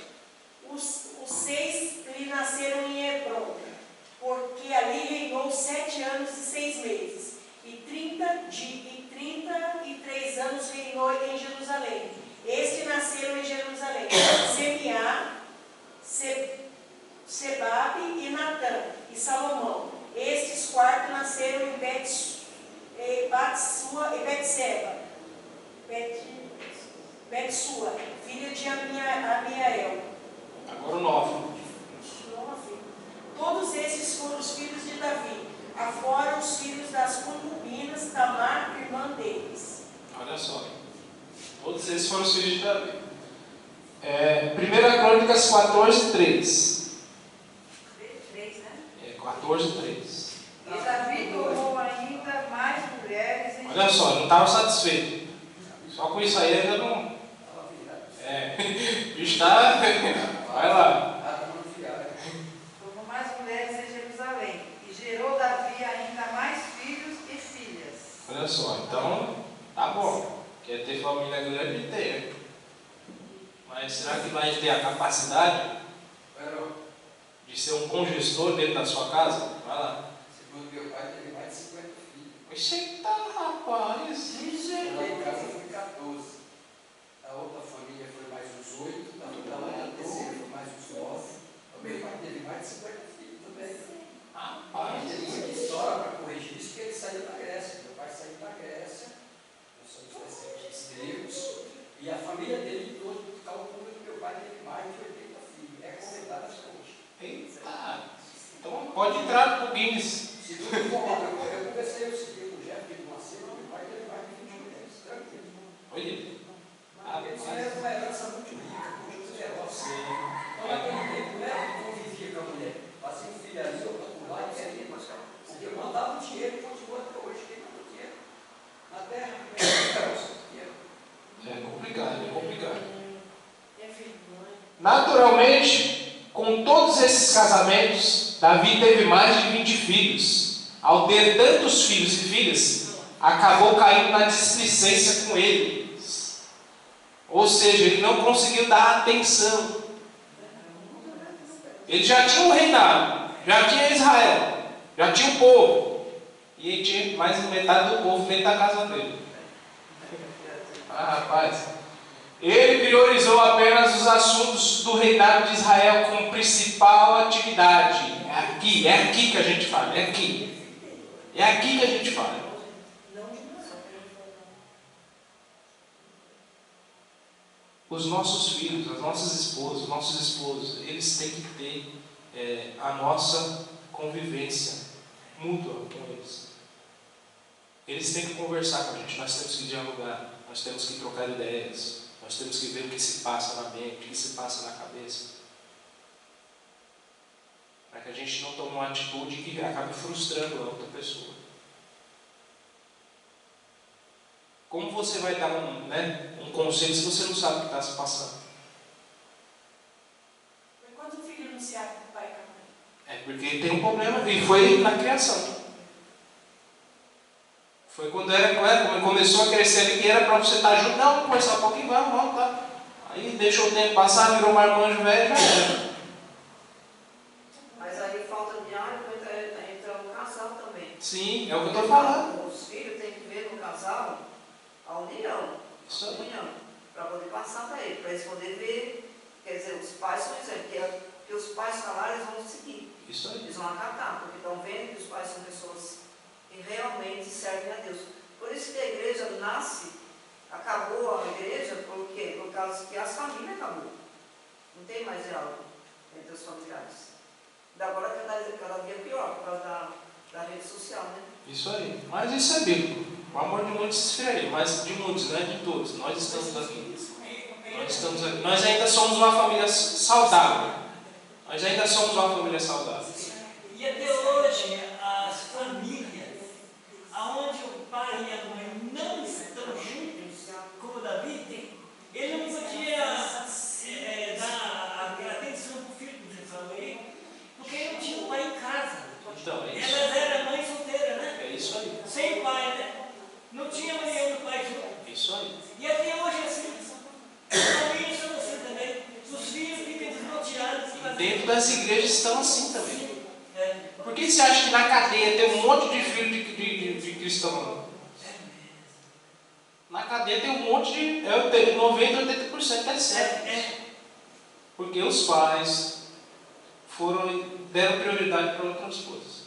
Os 6 lhe nasceram em Hebrom, porque ali reinou 7 anos e 6 meses, e 33 anos reinou em Jerusalém. Estes nasceram em Jerusalém: Semiá, Sebabe e Natã, e Salomão. Estes 4 nasceram em Betsua, filha de Amiael. Agora o 9. Todos esses foram os filhos de Davi, afora os filhos das concubinas, Tamar, irmã deles. Olha só. Todos esses foram os filhos de Davi. 1 Crônicas 14, 3. 3, né? 14, 3. E Davi tomou ainda mais mulheres. Olha só, não estava satisfeito. Só com isso aí ainda não. Está. Vai lá. Tomou mais mulheres em Jerusalém. E gerou Davi ainda mais filhos e filhas. Olha só, então tá bom. Quer ter família grande? Tem. Mas será que vai ter a capacidade de ser um congestor dentro da sua casa? Vai lá. Segundo meu pai, teve mais de 50 filhos. Eita, rapaz! Lá em casa foi 14. A outra família foi mais uns 8. Da outra terceira foi mais uns 9. O meu pai teve mais de 50 filhos também. Rapaz! Tem muita história para corrigir isso, porque ele saiu da Grécia. Meu pai saiu da Grécia. Nós somos descendentes gregos. E a família dele toda calcula que meu pai teve mais de 80 filhos. É comentado as coisas. Eita! Então pode entrar pro Guinness. Segundo eu conversei o seguinte com o Jeff de Macedo, meu pai teve mais de 20 mulheres, tranquilo. Olha. Eles eram uma herança muito rica, muito generosa. Então, naquele tempo, não era que convivia com a mulher. Fazia um filho ali, outro lá, e queria, mas porque eu mandava o dinheiro e continua até hoje. Quem manda o dinheiro? Na terra, É complicado, é complicado. Naturalmente, com todos esses casamentos, Davi teve mais de 20 filhos. Ao ter tantos filhos e filhas, acabou caindo na displicência com eles. Ou seja, ele não conseguiu dar atenção. Ele já tinha um reinado, já tinha Israel, já tinha o povo. E ele tinha mais de metade do povo dentro da casa dele. Ah, rapaz. Ele priorizou apenas os assuntos do reinado de Israel como principal atividade. É aqui que a gente fala, é aqui. É aqui que a gente fala. Os nossos filhos, as nossas esposas, os nossos esposos, eles têm que ter a nossa convivência mútua com eles. Eles têm que conversar com a gente, nós temos que dialogar, nós temos que trocar ideias. Nós temos que ver o que se passa na mente, o que se passa na cabeça. Para que a gente não tome uma atitude que acabe frustrando a outra pessoa. Como você vai dar um conselho se você não sabe o que está se passando? Mas quando o filho não se abre com o pai e com a mãe? É porque ele tem um problema, e foi na criação. Foi quando começou a crescer ali, que era para você estar junto. Não, conversar um pouquinho, vamos, tá. Aí deixou o tempo passar, virou marmanjo velho, já era. Mas aí falta de ânimo, entra no casal também. Sim, é o que eu estou falando. Os filhos têm que ver no casal a união. Isso aí. A união. Para poder passar para ele, para eles poderem ver. Quer dizer, os pais são exemplo. Porque os pais falaram, eles vão seguir. Isso aí. Eles vão acatar, porque estão vendo que os pais são pessoas que realmente servem a Deus. Por isso que a igreja nasce, acabou a igreja, por quê? Por causa que as famílias acabou. Não tem mais diálogo entre os familiares. Agora cada dia pior, por causa da rede social, né? Isso aí. Mas isso é bíblico. O amor de muitos se esfriaria, mas de muitos, não é de todos. Nós estamos aqui. Nós ainda somos uma família saudável. Nós ainda somos uma família saudável. E até hoje, as famílias, onde o pai e a mãe não estão juntos, como Davi, ele não podia dar atenção para o filho, como você falou aí, porque ele não tinha o pai em casa. Então, é isso. Elas eram mãe solteira, né? É isso aí. Sem pai, né? Não tinha união do pai junto. É isso aí. E até hoje é assim. As famílias são assim também. Os filhos ficam desnorteados. Dentro das igrejas estão assim também. Por que você acha que na cadeia tem um monte de filho de cristão? Na cadeia tem um monte de... 90%, 80% é certo. Porque os pais deram prioridade para outras coisas.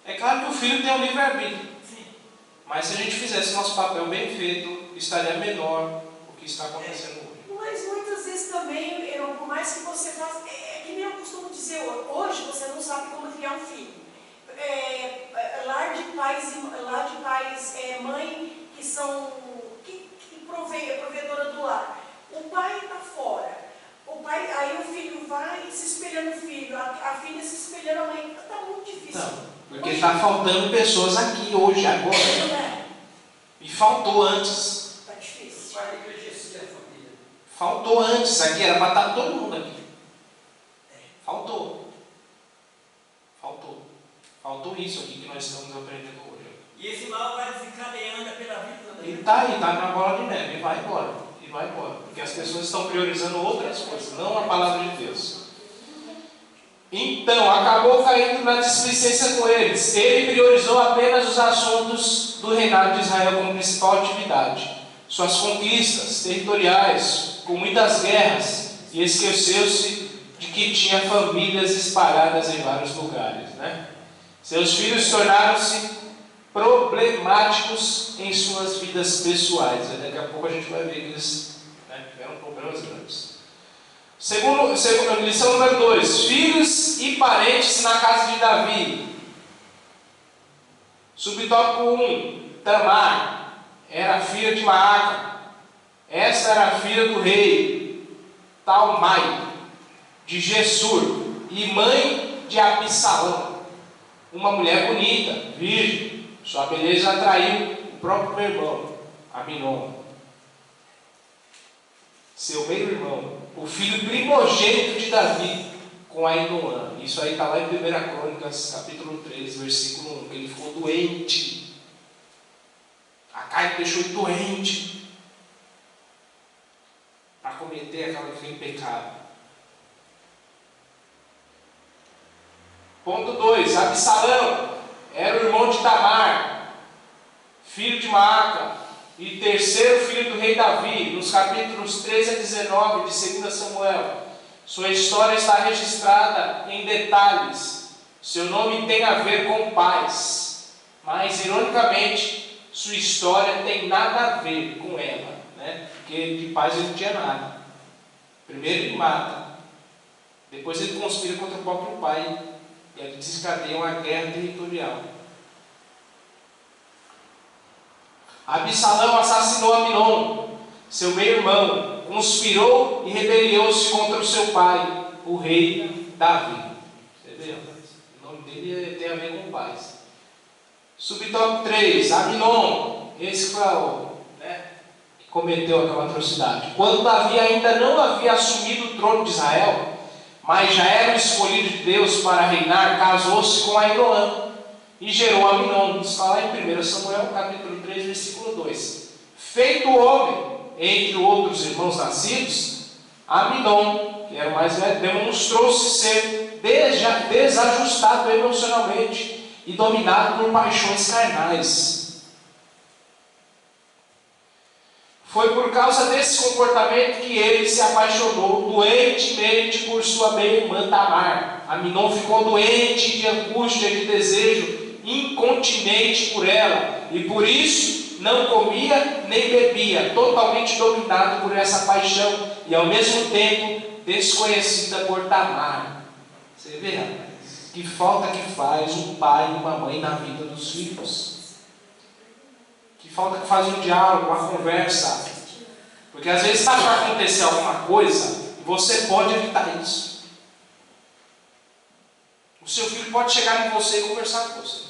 É claro que o filho tem um livre-arbítrio. Mas se a gente fizesse nosso papel bem feito, estaria menor o que está acontecendo hoje. Mas muitas vezes também, por mais que você faça, que nem eu costumo dizer, hoje você não sabe como criar um filho. Lar de pais, mãe que são, que é provedora do lar. O pai está fora. Aí o filho vai se espelhando no filho, a filha se espelhando na mãe. Está muito difícil. Não, porque está faltando pessoas aqui hoje, agora. E faltou antes. Está difícil. O pai enriquecia a família. Faltou antes, aqui era para estar todo mundo aqui. Faltou. Faltou isso aqui que nós estamos aprendendo hoje. E esse mal vai desencadeando pela vida também. E está aí, está na bola de neve, e vai embora. Porque as pessoas estão priorizando outras coisas, não a palavra de Deus. Então, acabou caindo na displicência com eles. Ele priorizou apenas os assuntos do reinado de Israel como principal atividade, suas conquistas territoriais, com muitas guerras, e esqueceu-se de que tinha famílias espalhadas em vários lugares, né? Seus filhos tornaram-se problemáticos em suas vidas pessoais. Daqui a pouco a gente vai ver que eles, né, tiveram problemas grandes. Lição número 2: filhos e parentes na casa de Davi. Subtópico 1: Tamar era filha de Maaca. Esta era a filha do rei Talmai de Gessur e mãe de Absalão, uma mulher bonita, virgem. Sua beleza atraiu o próprio irmão Aminon, seu meio-irmão, o filho primogênito de Davi, com Ainoã. Isso aí está lá em 1 Crônicas, capítulo 3, versículo 1, que ele ficou doente. A carne deixou ele doente para cometer aquele pecado. Ponto 2: Absalão era o irmão de Tamar, filho de Maaca, e terceiro filho do rei Davi, nos capítulos 13 a 19 de 2 Samuel. Sua história está registrada em detalhes. Seu nome tem a ver com paz, mas, ironicamente, sua história tem nada a ver com ela, né? Porque de paz ele não tinha nada. Primeiro ele mata, depois ele conspira contra o próprio pai, e ele desencadeia uma guerra territorial. Absalão assassinou Aminon, seu meio-irmão, conspirou e rebeliou-se contra o seu pai, o rei Davi. Você vê? O nome dele tem a ver com paz. Subtópico 3: Aminon, esse foi o, né, que cometeu aquela atrocidade. Quando Davi ainda não havia assumido o trono de Israel, mas já era o escolhido de Deus para reinar, casou-se com Ainoã e gerou Aminon. Isso está lá em 1 Samuel, capítulo 3, versículo 2. Feito homem, entre outros irmãos nascidos, Aminon, que era o mais velho, demonstrou-se ser desajustado emocionalmente e dominado por paixões carnais. Foi por causa desse comportamento que ele se apaixonou doentemente por sua meia-irmã Tamar. Aminon ficou doente de angústia, de desejo incontinente por ela, e por isso não comia nem bebia, totalmente dominado por essa paixão e ao mesmo tempo desconhecida por Tamar. Você vê, rapaz, que falta que faz um pai e uma mãe na vida dos filhos. Que falta que faz um diálogo, uma conversa. Porque às vezes está para acontecer alguma coisa e você pode evitar isso. O seu filho pode chegar em você e conversar com você.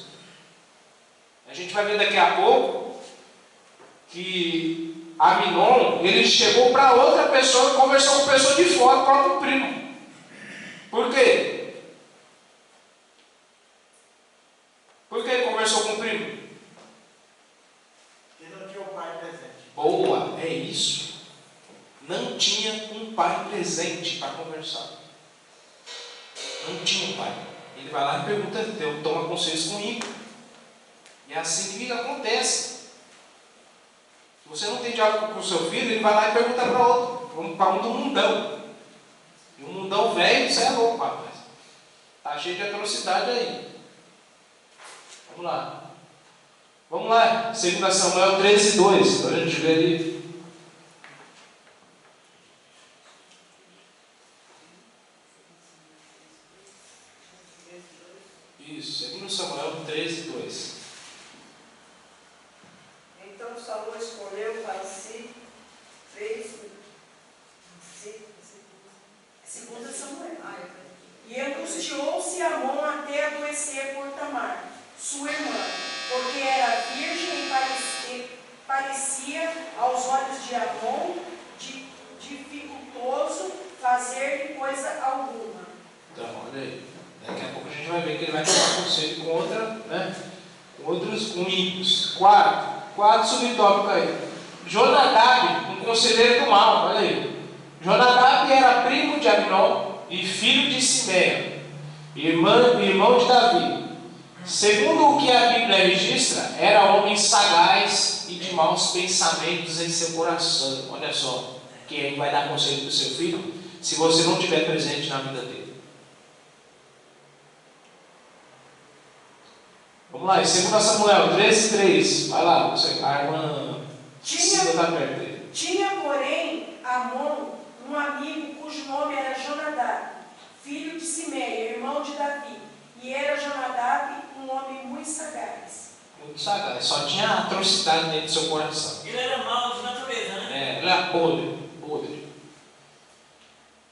A gente vai ver daqui a pouco que Aminon, ele chegou para outra pessoa e conversou com a pessoa de fora, o próprio primo. Por quê? Por que ele conversou com o primo? Ele não tinha o pai presente. Boa, é isso. Não tinha um pai presente para conversar. Não tinha um pai. Ele vai lá e pergunta, toma conselhos comigo. E é assim que acontece. Se você não tem diálogo com o seu filho, ele vai lá e pergunta para outro, para um do mundão. E o mundão velho, você é louco, rapaz. Está cheio de atrocidade aí. Vamos lá. Vamos lá, 2 Samuel 13, 2, para a gente ver ali. Isso, 2 Samuel 13, 2. Então Saul escolheu para si 3. Segunda Samuel. E angustiou-se Amon até adoecer por Tamar, sua irmã, porque era virgem e parecia aos olhos de Amon dificultoso fazer coisa alguma. Então, olha aí. Daqui a pouco a gente vai ver que ele vai tomar conselho com outra, né? Com ímpios. Quarto subtópico aí. Jonadab, um conselheiro do mal, olha aí. Jonadab era primo de Aminon e filho de Simeia. irmão de Davi. Segundo o que a Bíblia registra, era homem sagaz e de maus pensamentos em seu coração. Olha só, quem aí vai dar conselho para o seu filho, se você não estiver presente na vida dele. Vamos lá, em 2 Samuel 13:3. Vai lá, você, a irmã Cida está perto dele. Tinha, porém, Amon um amigo cujo nome era Jonadab, filho de Simeia, irmão de Davi. E era Jonadab um homem muito sagaz. Muito sagaz, só tinha atrocidade dentro do seu coração. Ele era mau de natureza, né? Ele era podre.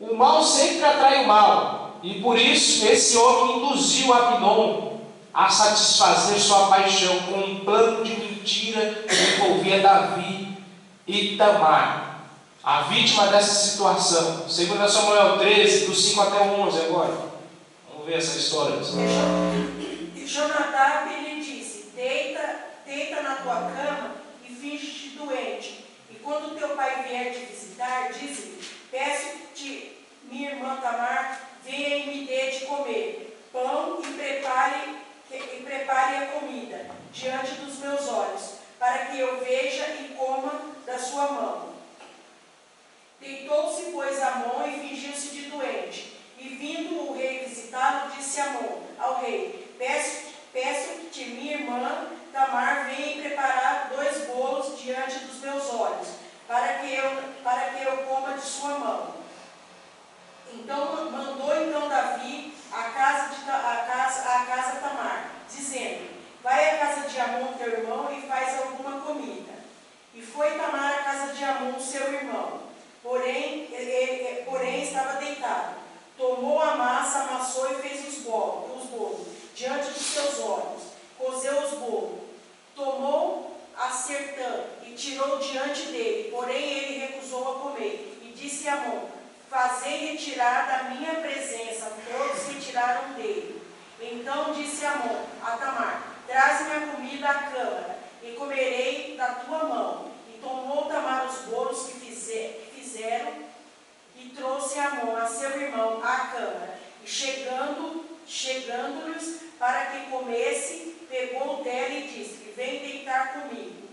O mal sempre atrai o mal, e por isso esse homem induziu Abnom a satisfazer sua paixão com um plano de mentira que envolvia Davi e Tamar, a vítima dessa situação. 2 Samuel 13, do 5 até o 11 agora. Vamos ver essa história. E Jonadab lhe disse: deita na tua cama e finge-te doente. E quando teu pai vier te visitar, diz-lhe: peço-te, minha irmã Tamar, venha e me dê de comer pão e prepare a comida diante dos meus olhos, para que eu veja e coma da sua mão. Deitou-se, pois, Amon e fingiu-se de doente. E vindo o rei visitá-lo, disse Amon ao rei: peço-te, minha irmã Tamar, venha e preparar 2 bolos diante dos meus olhos, para que eu coma de sua mão. Então mandou Davi a casa Tamar, dizendo: vai à casa de Amon teu irmão e faz alguma comida. E foi Tamar à casa de Amon seu irmão, porém estava deitado. Tomou a massa, amassou e fez os bolos diante dos seus olhos. Cozeu os bolos. Tomou a sertã e tirou diante dele, porém ele recusou a comer. E disse a Amon: fazei retirar da minha presença. Todos retiraram dele. Então disse Amon a Tamar: traze-me a comida à câmara, e comerei da tua mão. E tomou Tamar os bolos que fizeram, e trouxe Amon a seu irmão à câmara. E chegando-lhes para que comesse, pegou dela e disse: vem deitar comigo,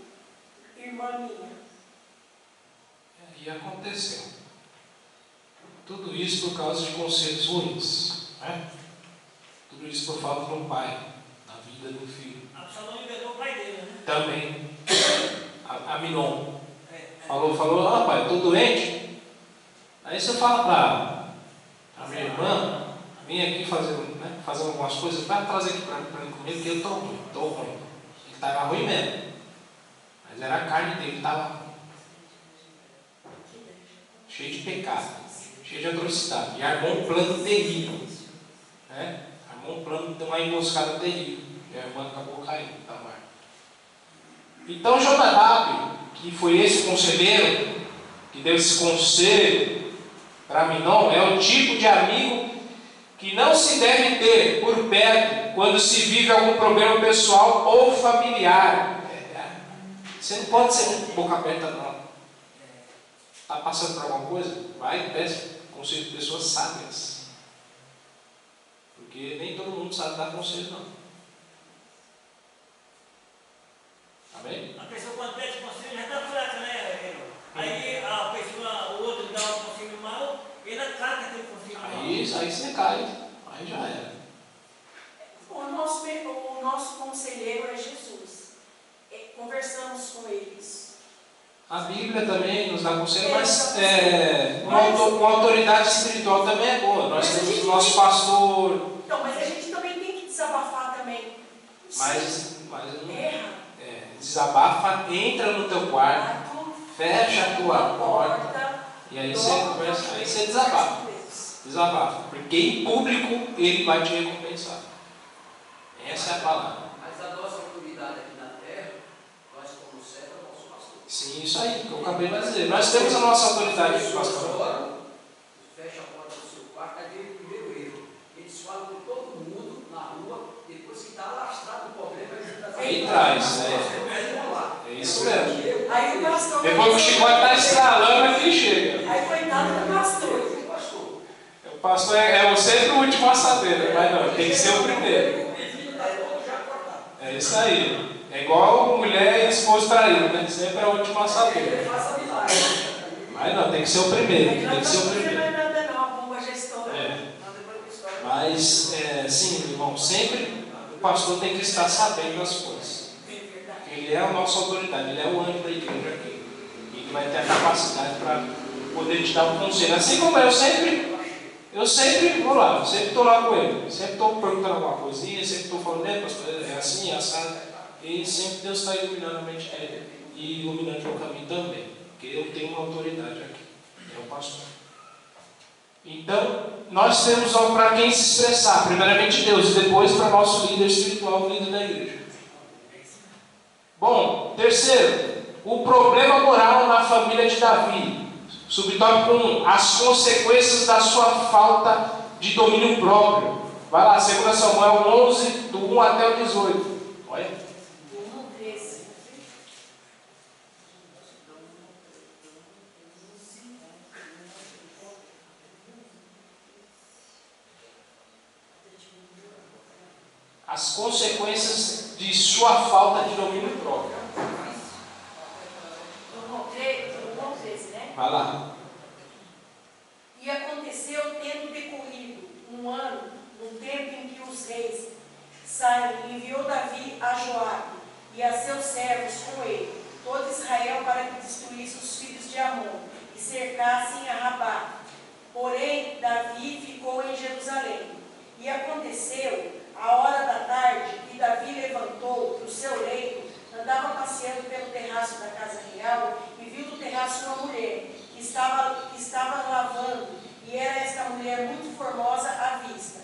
irmã minha. E aconteceu. Tudo isso por causa de conselhos ruins, né? Tudo isso por falta de um pai na vida do filho. Absalão libertou o pai dele, né? Também, Aminon falou, pai, eu estou doente. Aí você fala para minha irmã, vem aqui fazer algumas coisas, vai trazer aqui para mim comer, porque eu estou ruim. Ele estava ruim mesmo, mas era a carne dele que estava ruim. Cheio de pecado, cheio de atrocidade. E armou um plano terrível, né? Armou um plano de uma emboscada terrível. E a irmã acabou caindo, Tamar. Então Jonadab, que foi esse conselheiro, que deu esse conselho para Aminon, é o tipo de amigo que não se deve ter por perto quando se vive algum problema pessoal ou familiar. Você não pode ser muito boca aberta, não. Está passando por alguma coisa? Vai e peça conselho de pessoas sábias. Porque nem todo mundo sabe dar conselho, não. Amém? A pessoa quando pede conselho já está fraca, né? Aí a pessoa, o outro dá um conselho mal, ele acata aquele conselho mal. Aí você cai. Aí já era. O nosso conselheiro é Jesus. Conversamos com eles. A Bíblia também nos dá conselho, mas uma autoridade espiritual também é boa. Nós temos o nosso pastor. Então, mas a gente também tem que desabafar também. Mas desabafa, entra no teu quarto, fecha a tua porta e aí você conversa, aí você desabafa. Porque em público ele vai te recompensar. Essa é a palavra. Mas a nossa autoridade aqui na terra, nós como servo, é o nosso pastor. Sim, isso aí que eu acabei de dizer. Nós temos a nossa autoridade de pastor. Fecha a porta do seu quarto, aí vem o primeiro erro. Eles falam com todo mundo na rua, depois que está alastrado o problema, Aí traz, é isso mesmo. Aí o pastor. Depois que o chicote está estralando, aqui chega. Aí coitado do pastor. O pastor é sempre o último a saber, né? Mas não, tem que ser o primeiro. É isso aí. É igual mulher e esposo traído, né? Sempre é o último a saber. Mas não, tem que ser o primeiro. Tem que ser o primeiro. Mas, sim, irmão, sempre o pastor tem que estar sabendo das coisas. Ele é a nossa autoridade, ele é o anjo da igreja aqui. E ele vai ter a capacidade para poder te dar um conselho. Assim como eu sempre vou lá, eu sempre estou lá com ele. Sempre estou perguntando alguma coisinha, sempre estou falando, pastor, é assim, é assado. E sempre Deus está iluminando a mente dele e iluminando o meu caminho também. Porque eu tenho uma autoridade aqui, é o pastor. Então, nós temos para quem se expressar, primeiramente Deus, e depois para nosso líder espiritual, o líder da igreja. Bom, terceiro, o problema moral na família de Davi. Subtópico 1, as consequências da sua falta de domínio próprio. Vai lá, 2 Samuel 11, do 1 até o 18. Olha. As consequências de sua falta de domínio próprio. Vai lá. E aconteceu, tendo decorrido um ano, no tempo em que os reis saíram, enviou Davi a Joabe e a seus servos com ele, todo Israel, para que destruísse os filhos de Amon e cercassem a Rabá. Porém, Davi ficou em Jerusalém. E aconteceu, à hora da tarde, que Davi levantou do seu leito, andava passeando pelo terraço da casa real e viu do terraço uma mulher que estava lavando, e era esta mulher muito formosa à vista.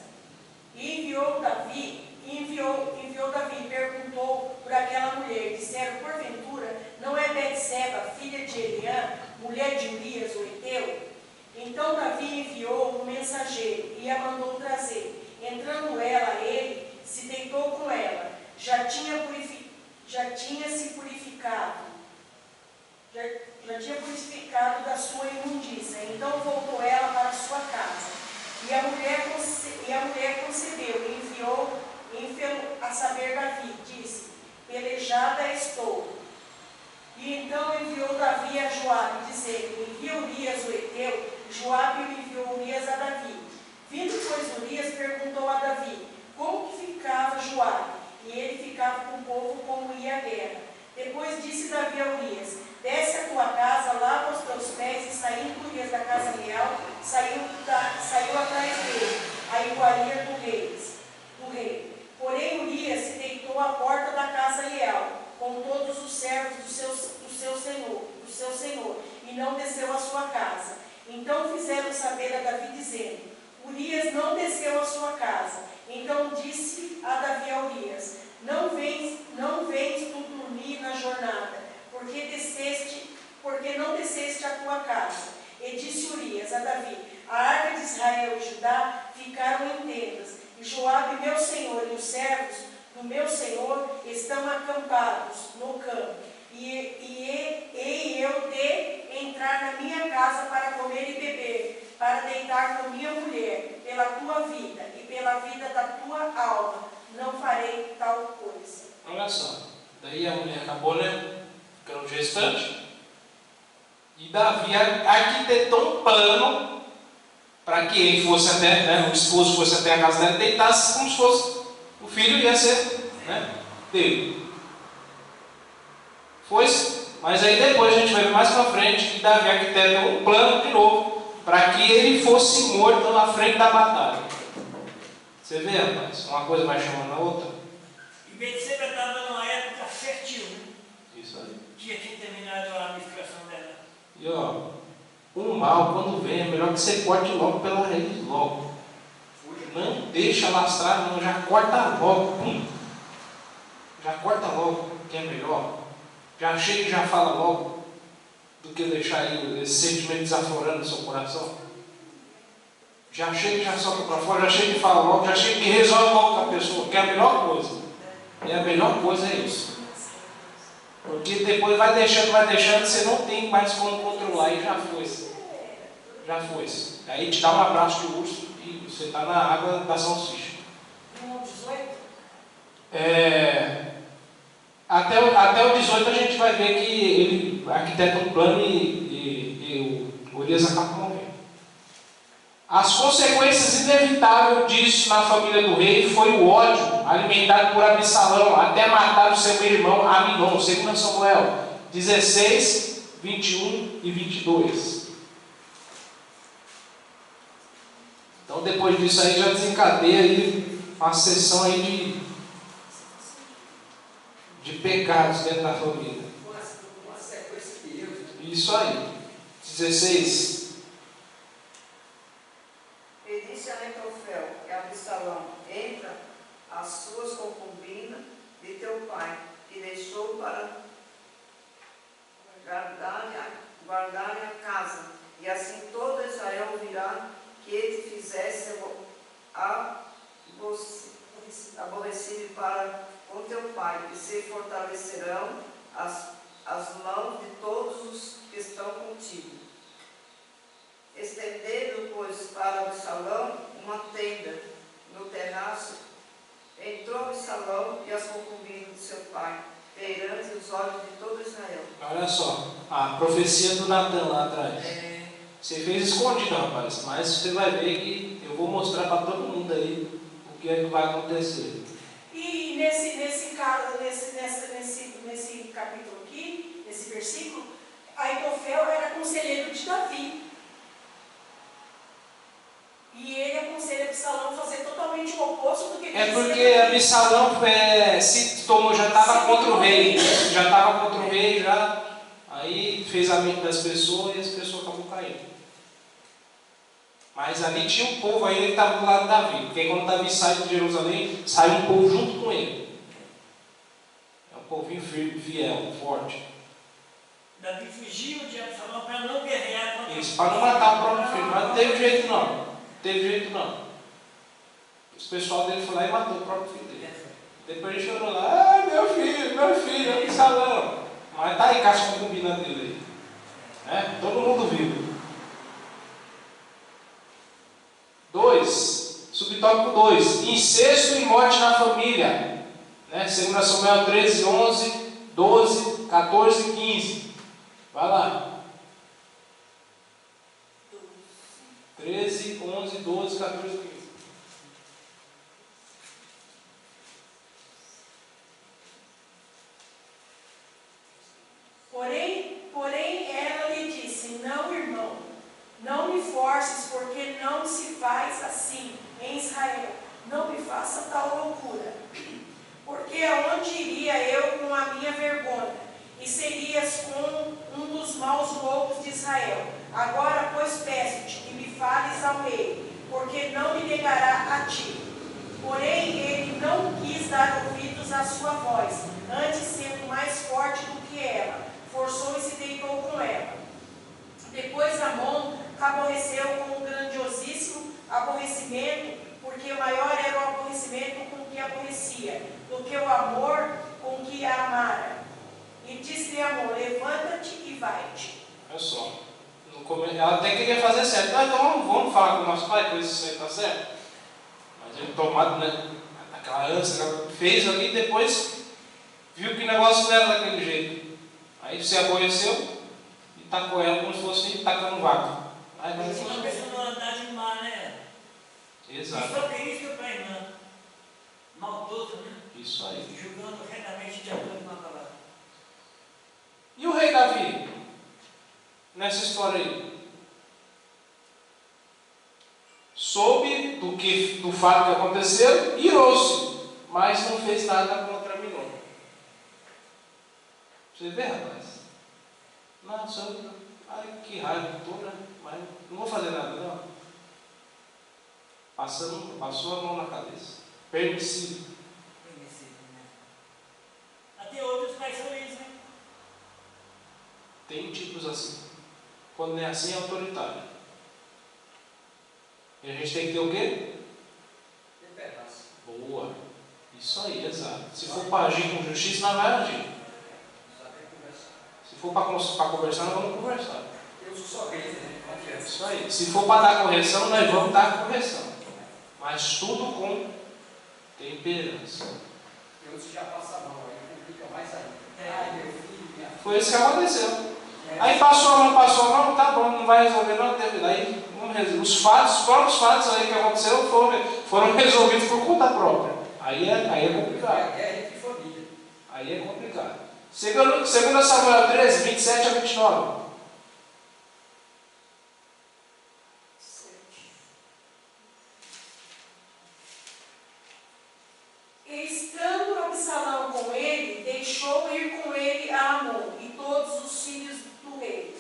E enviou Davi e perguntou por aquela mulher. Disseram, porventura, não é Betseba, filha de Eliã, mulher de Urias, o heteu? Então Davi enviou um mensageiro e a mandou trazer. Entrando ela, ele se deitou com ela. Já tinha purificado da sua imundícia. Então voltou ela para sua casa. E a mulher concebeu e enviou a saber Davi. Disse, pelejada estou. E então enviou Davi a Joabe, dizendo, envia Urias o heteu. Joabe enviou Urias a Davi. Vindo, pois, Urias, perguntou a Davi, como que ficava Joabe? E ele ficava com o povo como ia à guerra. Depois disse Davi a Urias, desce a tua casa, lava os teus pés, e saindo Urias da casa real, saiu atrás dele, a iguaria do rei. Porém, Urias se deitou à porta da casa real, com todos os servos do seu senhor, e não desceu à sua casa. Então fizeram saber a Davi, dizendo, Urias não desceu à sua casa. Então disse a Davi a Urias, não vens tu dormir na jornada, porque não desceste à tua casa. E disse Urias a Davi, a arca de Israel e Judá ficaram em tendas, e Joabe, meu senhor, e os servos do meu senhor estão acampados no campo. E eu de entrar na minha casa para comer e beber, para deitar com minha mulher, pela tua vida e pela vida da tua alma, não farei tal coisa. Olha só, daí a mulher acabou, ficando gestante, e Davi arquitetou um plano para que ele fosse até, o esposo fosse até a casa dela e deitasse como se fosse o filho, ia ser dele. Mas aí depois a gente vai ver mais para frente que Davi arquitetou um plano de novo para que ele fosse morto na frente da batalha. Você vê, rapaz? Uma coisa vai chamando a outra. E Betseba estava numa época fértil, né? Isso aí. Tinha terminado a menstruação dela. E o mal, quando vem, é melhor que você corte logo pela raiz, logo. Não deixa lastrar, não, já corta logo. Já corta logo, que é melhor. Já chega e já fala logo, do que deixar aí esse sentimento desaflorando no seu coração. Já chega e já solta para fora, já chega e fala logo, já chega e resolve logo com a pessoa, que é a melhor coisa. E a melhor coisa é isso. Porque depois vai deixando, você não tem mais como controlar e já foi. Já foi. Aí te dá um abraço de urso Você está na água da salsicha. No 18? Até o 18 a gente vai ver que ele arquiteta um plano e o Urias acaba morrendo. As consequências inevitáveis disso na família do rei foi o ódio alimentado por Absalão até matar o seu irmão Aminon, 2 Samuel 16, 21 e 22. Então depois disso aí já desencadeia aí uma sessão aí de pecados dentro da família. Uma sequência de erros. Isso aí. 16. E disse a Aitofel e a Absalão: entra as suas concubinas de teu pai, que deixou para guardar a casa, e assim todo Israel ouvirá que ele fizesse aborrecido para com teu pai, e se fortalecerão as mãos de todos os que estão contigo. Estendendo, pois, para Absalão uma tenda no terraço, entrou Absalão e as concubinas de seu pai, perante os olhos de todo Israel. Olha só, a profecia do Natan lá atrás. Você fez escondido, rapaz, mas você vai ver que eu vou mostrar para todo mundo aí o que é que vai acontecer. E nesse capítulo aqui, nesse versículo, Aitofel era conselheiro de Davi. E ele aconselha Absalão a fazer totalmente o oposto do que ele É porque Absalão se tomou, já estava contra o rei. Já estava contra o rei, aí fez a mente das pessoas e as pessoas acabou caindo. Mas ali tinha um povo aí que estava do lado de Davi. Porque quando Davi sai de Jerusalém, sai um povo junto com ele. É um povinho fiel, forte. Davi fugiu de Absalão para não guerrear contra Isso, para não matar o próprio filho. Mas não teve jeito não. Teve jeito não. Os pessoal dele foi lá e matou o próprio filho dele. Depois ele chorou lá, meu filho, Absalão. Mas tá aí com as concubinas dele aí. Todo mundo viu. 2. Subtópico 2. Incesto e morte na família. 2 Samuel 13, 11, 12, 14 e 15. Vai lá. 13, 11, 12, 14 e 15. Porém ela lhe disse: não, irmão, não me forces, porque não se faz assim em Israel. Não me faça tal loucura. Porque aonde iria eu com a minha vergonha? E serias com um dos maus loucos de Israel. Agora, pois, peço-te que me fales ao rei, porque não me negará a ti. Porém, ele não quis dar ouvidos à sua voz, antes sendo mais forte do que ela, forçou e se deitou com ela. Depois Amon aborreceu com um grandiosíssimo aborrecimento, porque maior era o aborrecimento com que aborrecia, do que o amor com que a amara. E disse-lhe Amon: levanta-te e vai-te. Olha só. Ela até queria fazer certo. Então vamos falar com o nosso pai, pois isso aí está certo. Mas ele tomado, aquela ânsia, fez ali e depois viu que o negócio não era daquele jeito. Aí se aborreceu e tacou ela como se fosse tacando vaca. Aí vai uma personalidade má, né? Exato. E só tem isso para a irmã. Maldoso, né? Isso aí. Julgando retamente de acordo com a palavra. E o rei Davi? Nessa história aí? Soube do fato que aconteceu, irou-se, mas não fez nada contra Aminon. Você vê, rapaz? Nossa, ai, que raiva que tô, né? Mas não vou fazer nada, não. Passou a mão na cabeça. Permissivo. Até hoje os pais são isso, né? Tem tipos assim. Quando não é assim, é autoritário. E a gente tem que ter o quê? Temperança. Boa. Isso aí, exato. Se for para agir com justiça, nós vamos agir. Saber conversar. Se for para conversar, nós vamos conversar. Eu sou só crente, né? Confiança. Isso aí. Se for para dar correção, nós vamos dar correção. mas tudo com temperança. Deus já passa a mão, aí complica mais ainda. Ai, meu filho, minha filha. Foi isso que aconteceu. Aí passou a mão, tá bom, não vai resolver, não teve. Aí os próprios fatos aí que aconteceram foram resolvidos por conta própria. Aí é complicado. É guerra entre família. Aí é complicado. Segundo Samuel 13, 27 a 29. Estando Absalão com ele, deixou ir com ele a Amon e todos os filhos do rei.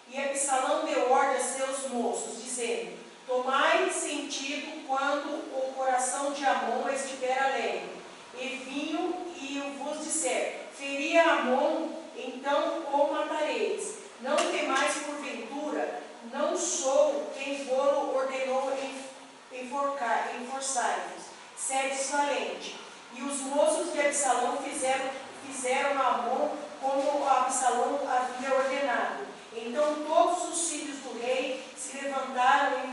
E Absalão deu ordem a seus moços, dizendo: tomai sentido quando o coração de Amon estiver alegre, e vinho, e vos disser: feri a Amon, então o matareis. Não temais porventura, não sou quem vos ordenou enforçai-vos, sedes valente. E os moços de Absalão fizeram a Amon como Absalão havia ordenado. Então todos os filhos do rei se levantaram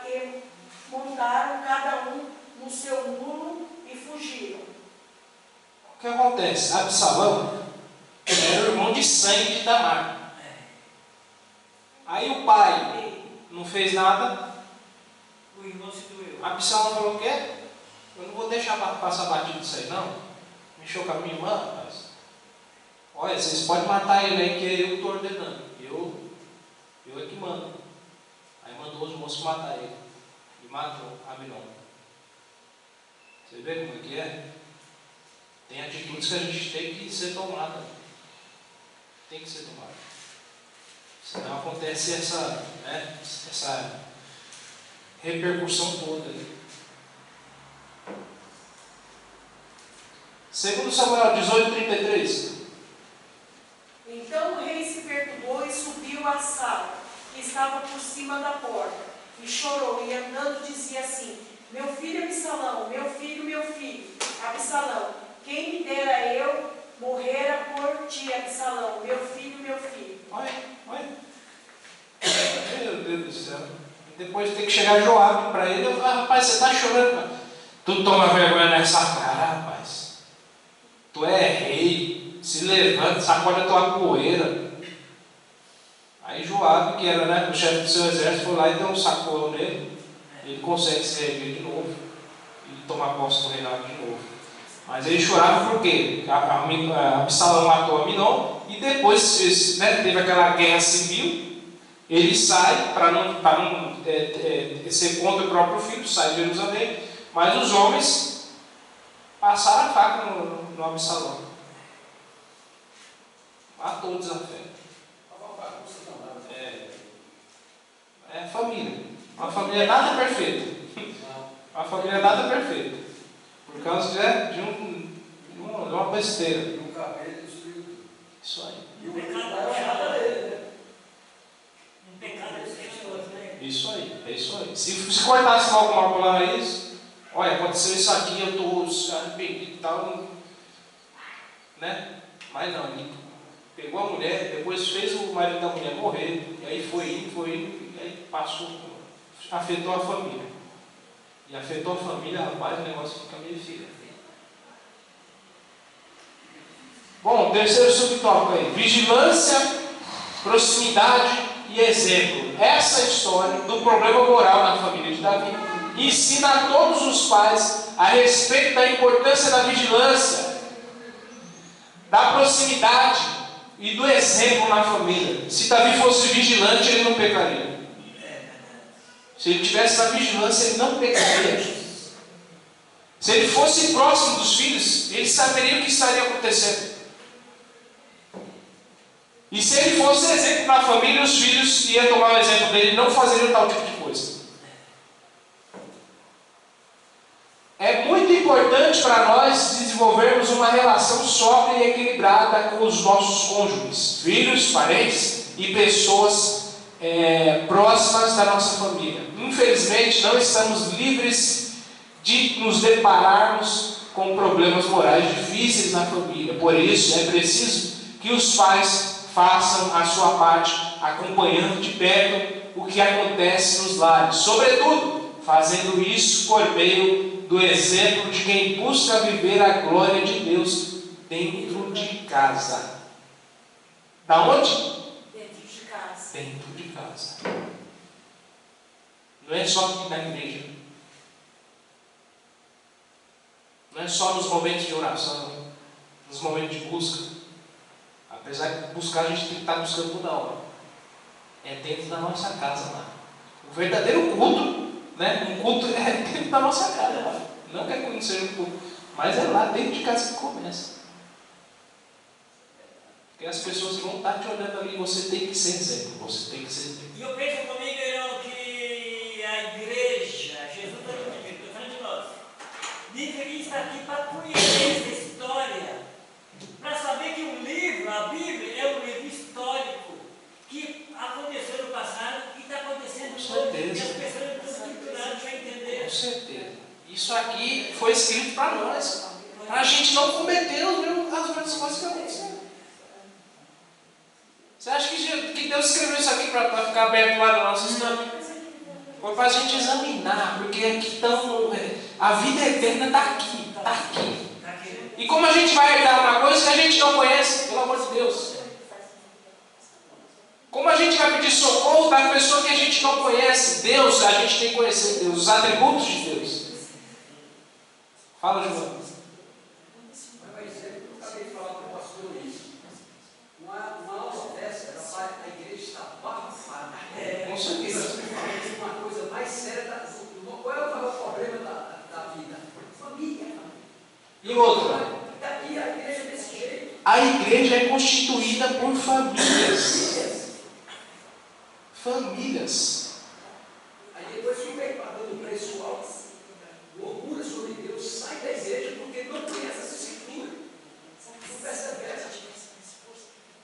e montaram cada um no seu mulo e fugiram. O que acontece? Absalão era o irmão de sangue de Tamar. Aí o pai não fez nada. O irmão se doeu. Absalão falou: o quê? Eu não vou deixar passar batido isso aí, não. Mexeu com a minha irmã, rapaz. Olha, vocês podem matar ele aí, que eu estou ordenando. Eu é que mando. Aí mandou os moços matar ele. E matou Aminon. Você vê como é que é? Tem atitudes que a gente tem que ser tomada. Tem que ser tomada. Senão acontece essa repercussão toda aí. Segundo Samuel 18:33. Então o rei se perturbou e subiu à sala, que estava por cima da porta, e chorou, e andando dizia assim: meu filho Absalão, meu filho, Absalão, quem me dera eu morrera por ti, Absalão, meu filho. Olha. Meu Deus do céu. Depois tem que chegar Joabe para ele. Rapaz, você está chorando, cara. Tu toma vergonha nessa cara, rapaz. Tu é rei. Se levanta, sacode a tua poeira. Aí Joabe, que era o chefe do seu exército, foi lá e deu um sacolão nele. Ele consegue se reerguer de novo e tomar posse do reinado de novo. Mas ele chorava por quê? Absalão matou Aminon e depois teve aquela guerra civil. Ele sai para não ser contra o próprio filho, sai de Jerusalém. Mas os homens passaram a faca no Absalão. Matou o desafio. É família. Uma família nada perfeita. Uma família nada perfeita. Por causa de uma besteira. E um cabelo destruiu tudo. Isso aí. E o pecado puxava dele, né? Um pecado é pessoas, né? Isso aí, é isso aí. Se cortasse logo uma pela raiz, olha, aconteceu isso aqui, eu estou arrependido e tal. Né? Mas não, ele pegou a mulher, depois fez o marido da mulher morrer, e aí foi indo, e aí passou, afetou a família. E afetou a família, rapaz, o negócio fica meio feio. Bom, terceiro subtópico aí: vigilância, proximidade e exemplo. Essa história do problema moral na família de Davi ensina a todos os pais a respeito da importância da vigilância, da proximidade e do exemplo na família. Se Davi fosse vigilante, ele não pecaria. Se ele tivesse na vigilância, ele não pecaria. Se ele fosse próximo dos filhos, ele saberia o que estaria acontecendo. E se ele fosse exemplo na família, os filhos iam tomar o exemplo dele e não fazeriam tal tipo de coisa. É muito importante para nós desenvolvermos uma relação sóbria e equilibrada com os nossos cônjuges, filhos, parentes e pessoas próximas da nossa família. Infelizmente, não estamos livres de nos depararmos com problemas morais difíceis na família. Por isso, é preciso que os pais façam a sua parte, acompanhando de perto o que acontece nos lares. Sobretudo, fazendo isso por meio do exemplo de quem busca viver a glória de Deus dentro de casa. Da onde? Dentro de casa. Dentro de casa. Não é só aqui na igreja. Não é só nos momentos de oração, nos momentos de busca. Apesar de buscar, a gente tem que estar buscando toda hora. É dentro da nossa casa lá. O verdadeiro culto, né? Um culto é dentro da nossa casa lá. Não quer conhecer o culto, mas é lá dentro de casa que começa. Porque as pessoas vão estar te olhando ali, você tem que ser exemplo. Você tem que ser exemplo. E eu penso comigo, irmão, que a igreja, Jesus está dizendo, estou falando de nós, deveria estar aqui para conhecer essa história, para saber que o livro, a Bíblia, é um livro histórico que aconteceu no passado e está acontecendo hoje. E as pessoas estão estruturadas para entender. Com certeza. Isso aqui foi escrito para nós, para a gente não cometer as mesmas coisas que aconteceram. Você acha que Deus escreveu isso aqui para ficar aberto lá na nossa história? Foi para a gente examinar, porque aqui estão. A vida eterna está aqui, está aqui. E como a gente vai herdar uma coisa que a gente não conhece, pelo amor de Deus? Como a gente vai pedir socorro da pessoa que a gente não conhece? Deus, a gente tem que conhecer Deus, os atributos de Deus. Fala, João. Mas eu acabei de falar para o pastor Luiz. Uma aula dessa, a igreja está abafada. Com certeza. Uma coisa mais séria. Qual é o maior problema da vida? Família. E outra, Daqui a igreja é desse jeito. a igreja é constituída por famílias. Famílias. Aí depois fica aí pagando o preço alto, loucura sobre Deus, sai da igreja porque não conhece essa escritura. Não persevera.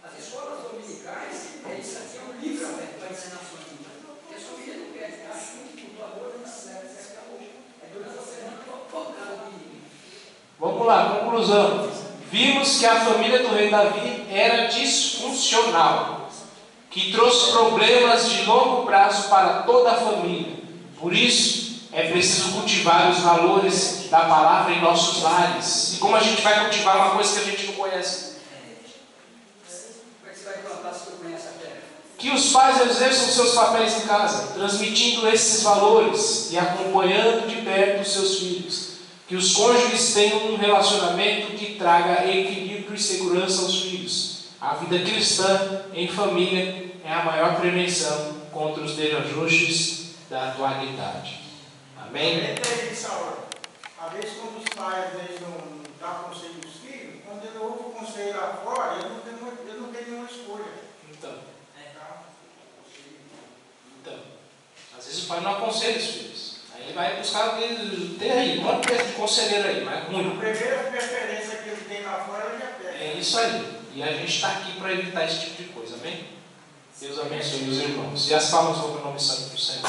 As escolas dominicais, isso aqui é um livro aberto para ensinar a sua vida. Porque a sua filha não quer, acha que o amor não serve, você acabou. É durante a semana focado em. Vamos lá, conclusão. Vimos que a família do rei Davi era disfuncional, que trouxe problemas de longo prazo para toda a família. Por isso, é preciso cultivar os valores da palavra em nossos lares. E como a gente vai cultivar uma coisa que a gente não conhece? Como é que você vai plantar se não conhece a terra? Que os pais exerçam seus papéis em casa, transmitindo esses valores e acompanhando de perto os seus filhos. Que os cônjuges tenham um relacionamento que traga equilíbrio e segurança aos filhos. A vida cristã em família é a maior prevenção contra os desajustes da atualidade. Amém? Entende isso agora? Às vezes, quando os pais às vezes, não dão conselho dos filhos, quando ele ouve o conselho lá fora, ele não tem nenhuma escolha. Então, às vezes o pai não aconselha os filhos. Aí ele vai buscar, tem aí, um monte de conselheiro aí, mas A muito. primeira preferência que ele tem lá fora, ele já perde. É isso aí. E a gente está aqui para evitar esse tipo de coisa, amém? Deus abençoe os irmãos. E as palmas vão para o nome santo do Senhor.